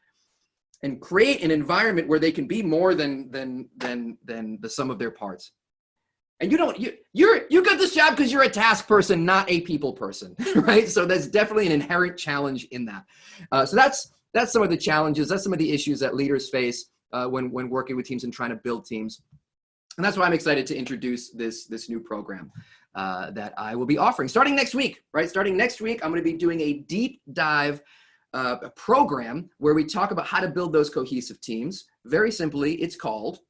and create an environment where they can be more than the sum of their parts. And you got this job because you're a task person, not a people person, right? So there's definitely an inherent challenge in that. So that's some of the challenges. That's some of the issues that leaders face when working with teams and trying to build teams. And that's why I'm excited to introduce this new program that I will be offering starting next week, right? Starting next week, I'm going to be doing a deep dive program where we talk about how to build those cohesive teams. Very simply, it's called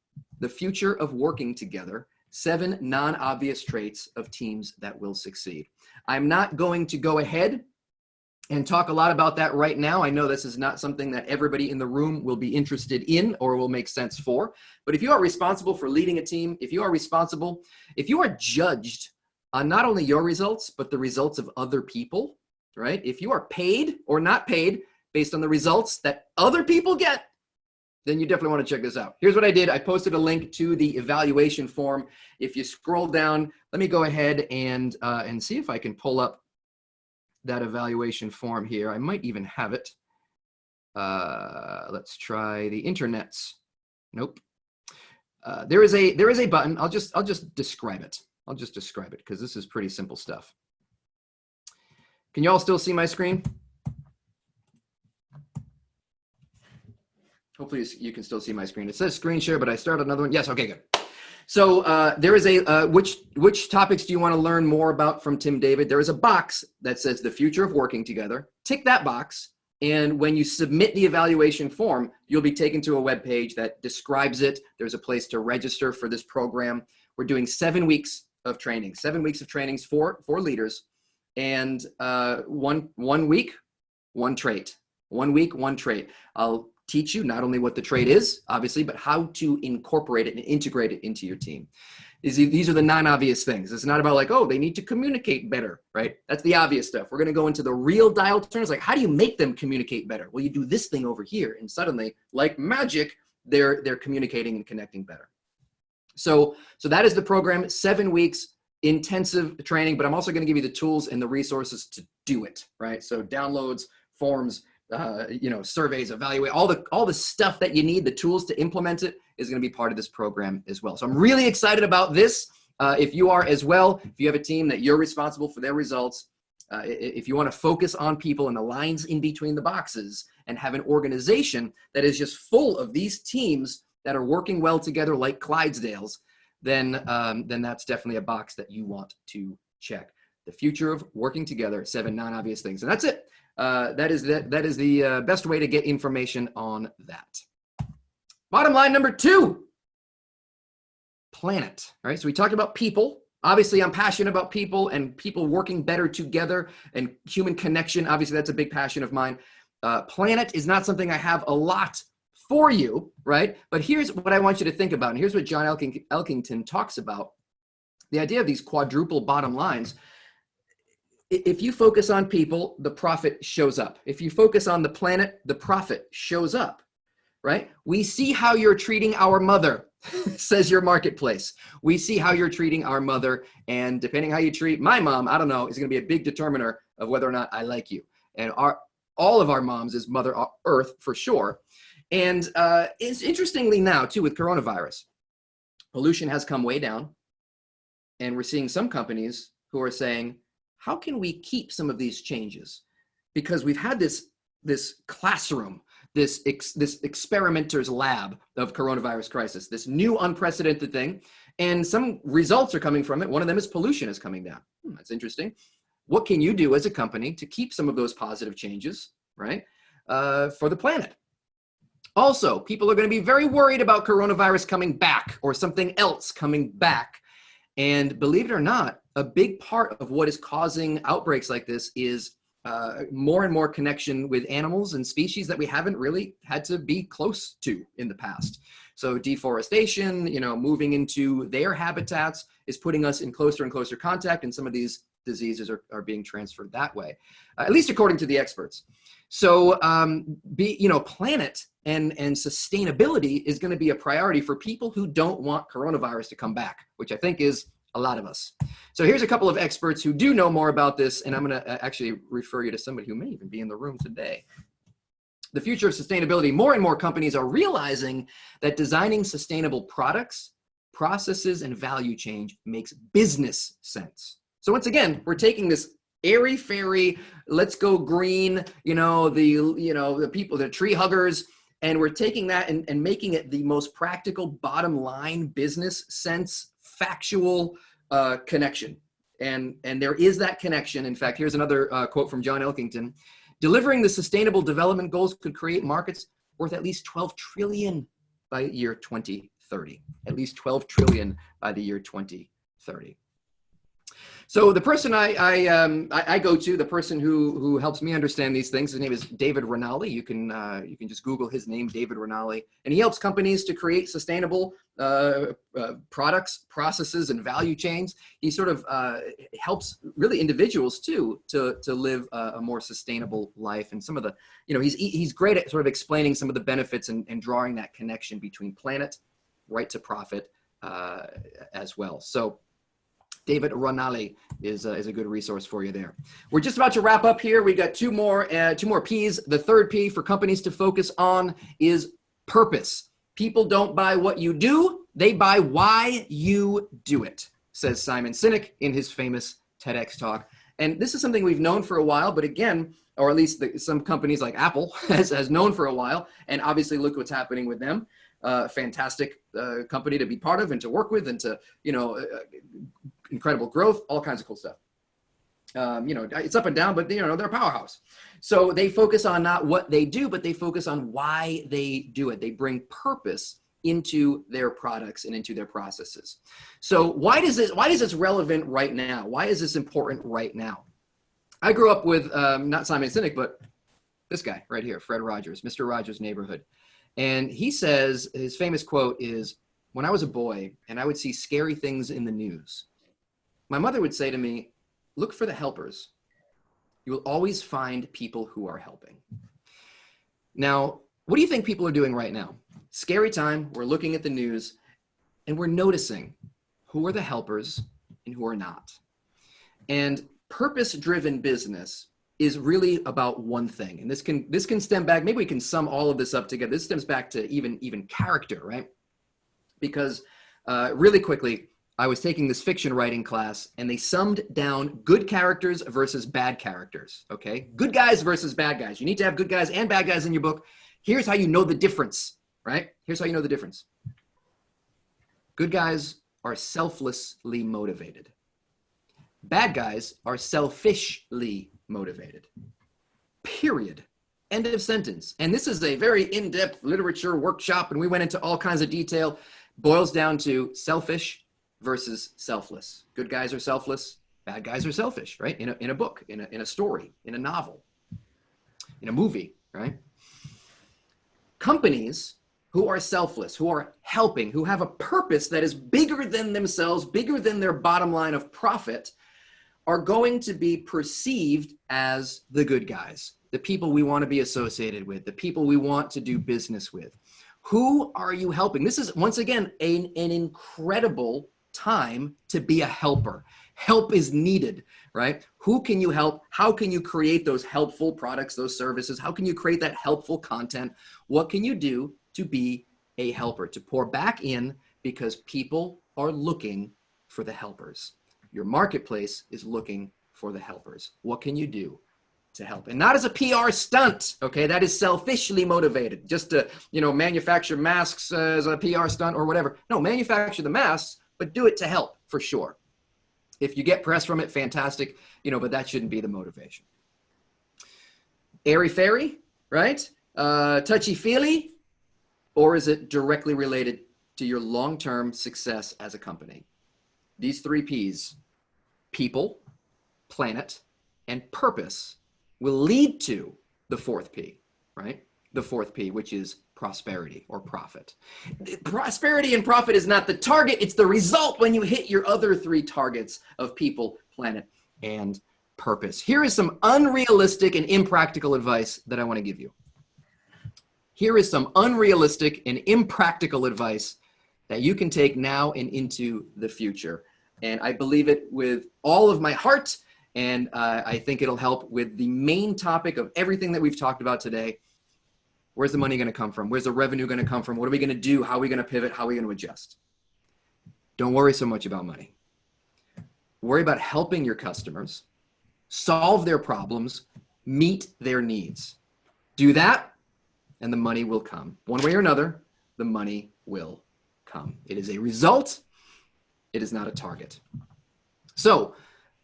The Future of Working Together, 7 Non-Obvious Traits of Teams That Will Succeed. I'm not going to go ahead and talk a lot about that right now. I know this is not something that everybody in the room will be interested in or will make sense for. But if you are responsible for leading a team, if you are judged on not only your results, but the results of other people, right? If you are paid or not paid based on the results that other people get, then you definitely want to check this out. Here's what I did. I posted a link to the evaluation form. If you scroll down, let me go ahead and see if I can pull up that evaluation form here. I might even have it. Let's try the internets. Nope. There is a button. I'll just describe it. I'll just describe it because this is pretty simple stuff. Can you all still see my screen? Hopefully you can still see my screen. It says screen share, but I started another one. Yes, okay, good. So there is a, which topics do you want to learn more about from Tim David? There is a box that says the future of working together. Tick that box. And when you submit the evaluation form, you'll be taken to a web page that describes it. There's a place to register for this program. We're doing 7 weeks of training, 7 weeks of trainings for leaders. And one week, one trait. 1 week, one trait. I'll teach you not only what the trait is, obviously, but how to incorporate it and integrate it into your team. These are the non-obvious things. It's not about like, oh, they need to communicate better, right? That's the obvious stuff. We're going to go into the real dial turns, like how do you make them communicate better? Well, you do this thing over here, and suddenly, like magic, they're communicating and connecting better. So that is the program, 7 weeks, intensive training, but I'm also going to give you the tools and the resources to do it, right? So downloads, forms, surveys, evaluate, all the stuff that you need, the tools to implement it is going to be part of this program as well. So I'm really excited about this. If you are as well, if you have a team that you're responsible for their results, if you want to focus on people and the lines in between the boxes and have an organization that is just full of these teams that are working well together like Clydesdales, then that's definitely a box that you want to check. The future of working together, 7 non-obvious things. And that's it. That is the best way to get information on that. Bottom line number 2, planet. All right, so we talked about people. Obviously, I'm passionate about people and people working better together and human connection. Obviously, that's a big passion of mine. Planet is not something I have a lot for you, right? But here's what I want you to think about. And here's what John Elkington talks about. The idea of these quadruple bottom lines. If you focus on people, the profit shows up. If you focus on the planet, the profit shows up, right? We see how you're treating our mother, says your marketplace. We see how you're treating our mother, and depending how you treat my mom, I don't know, is going to be a big determiner of whether or not I like you. And all of our moms is Mother Earth for sure. And it's interestingly now too with coronavirus, pollution has come way down, and we're seeing some companies who are saying, how can we keep some of these changes? Because we've had this classroom, this experimenter's lab of coronavirus crisis, this new unprecedented thing. And some results are coming from it. One of them is pollution is coming down. That's interesting. What can you do as a company to keep some of those positive changes, right, for the planet? Also, people are going to be very worried about coronavirus coming back or something else coming back. And believe it or not, a big part of what is causing outbreaks like this is more and more connection with animals and species that we haven't really had to be close to in the past. So deforestation, moving into their habitats is putting us in closer and closer contact, and some of these diseases are being transferred that way, at least according to the experts. So, planet and sustainability is going to be a priority for people who don't want coronavirus to come back, which I think is a lot of us. So here's a couple of experts who do know more about this, and I'm going to actually refer you to somebody who may even be in the room today. The future of sustainability, more and more companies are realizing that designing sustainable products, processes, and value chain makes business sense. So once again, we're taking this airy-fairy, let's go green, the people, the tree huggers, and we're taking that and making it the most practical, bottom line, business sense, factual connection. And there is that connection. In fact, here's another quote from John Elkington. Delivering the sustainable development goals could create markets worth at least 12 trillion by year 2030. At least 12 trillion by the year 2030. So the person I go to, the person who helps me understand these things, his name is David Rinaldi. You can just Google his name, David Rinaldi, and he helps companies to create sustainable products, processes, and value chains. He sort of helps really individuals too to live a more sustainable life. And some of the, he's great at sort of explaining some of the benefits and drawing that connection between planet, right to profit as well. So David Rinaldi is a good resource for you there. We're just about to wrap up here. We got two more P's. The third P for companies to focus on is purpose. People don't buy what you do, they buy why you do it, says Simon Sinek in his famous TEDx talk. And this is something we've known for a while, but again, or at least some companies like Apple has known for a while. And obviously look what's happening with them. Fantastic company to be part of and to work with and to, incredible growth, all kinds of cool stuff. It's up and down, but they're a powerhouse. So they focus on not what they do, but they focus on why they do it. They bring purpose into their products and into their processes. So why is this relevant right now? Why is this important right now? I grew up with not Simon Sinek, but this guy right here, Fred Rogers, Mr. Rogers' Neighborhood. And he says, his famous quote is, when I was a boy and I would see scary things in the news, my mother would say to me, look for the helpers. You will always find people who are helping. Now, what do you think people are doing right now? Scary time, we're looking at the news, and we're noticing who are the helpers and who are not. And purpose-driven business is really about one thing. And this can stem back, maybe we can sum all of this up together. This stems back to even character, right? Because really quickly, I was taking this fiction writing class and they summed down good characters versus bad characters, okay? Good guys versus bad guys. You need to have good guys and bad guys in your book. Here's how you know the difference, right? Here's how you know the difference. Good guys are selflessly motivated. Bad guys are selfishly motivated. Period. End of sentence. And this is a very in-depth literature workshop, and we went into all kinds of detail. Boils down to selfish versus selfless. Good guys are selfless. Bad guys are selfish, right? In a book, in a story, in a novel, in a movie, right? Companies who are selfless, who are helping, who have a purpose that is bigger than themselves, bigger than their bottom line of profit, are going to be perceived as the good guys, the people we want to be associated with, the people we want to do business with. Who are you helping? This is, once again, an incredible time to be a helper. Help is needed, right? Who can you help? How can you create those helpful products, those services? How can you create that helpful content? What can you do to be a helper, to pour back in, because people are looking for the helpers. Your marketplace is looking for the helpers. What can you do to help, and not as a PR stunt. Okay, that is selfishly motivated, just to manufacture masks as a PR stunt or whatever. No, manufacture the masks, but do it to help for sure. If you get press from it, fantastic. But that shouldn't be the motivation. Airy fairy, right? Touchy feely, or is it directly related to your long-term success as a company? These 3 P's: people, planet, and purpose will lead to the 4th P, right? The 4th P, which is prosperity or profit. Prosperity and profit is not the target, it's the result when you hit your other 3 targets of people, planet, and purpose. Here is some unrealistic and impractical advice that I want to give you. Here is some unrealistic and impractical advice that you can take now and into the future. And I believe it with all of my heart. And I think it'll help with the main topic of everything that we've talked about today. Where's the money going to come from? Where's the revenue going to come from? What are we going to do? How are we going to pivot? How are we going to adjust? Don't worry so much about money. Worry about helping your customers solve their problems, meet their needs. Do that, and the money will come. One way or another, the money will come. It is a result. It is not a target. So,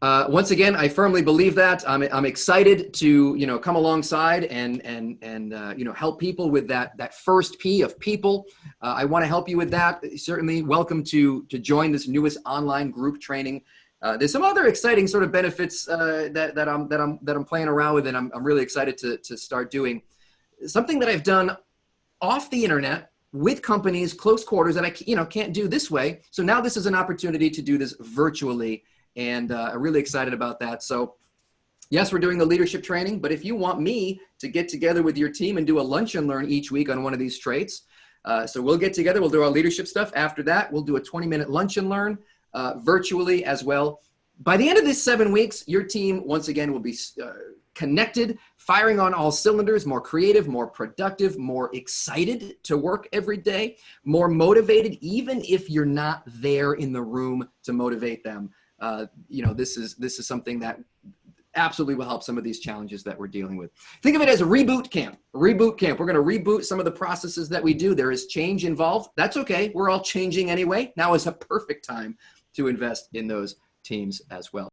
once again, I firmly believe that. I'm excited to come alongside and help people with that first P of people. I want to help you with that. Certainly, welcome to join this newest online group training. There's some other exciting sort of benefits that I'm playing around with, and I'm really excited to start doing. Something that I've done off the internet with companies, close quarters, that I can't do this way. So now this is an opportunity to do this virtually. And I'm really excited about that. So yes, we're doing the leadership training, but if you want me to get together with your team and do a lunch and learn each week on one of these traits, so we'll get together, we'll do our leadership stuff. After that, we'll do a 20-minute lunch and learn virtually as well. By the end of this 7 weeks, your team, once again, will be connected, firing on all cylinders, more creative, more productive, more excited to work every day, more motivated, even if you're not there in the room to motivate them. This is something that absolutely will help some of these challenges that we're dealing with. Think of it as a reboot camp. Reboot camp. We're going to reboot some of the processes that we do. There is change involved. That's okay. We're all changing anyway. Now is a perfect time to invest in those teams as well.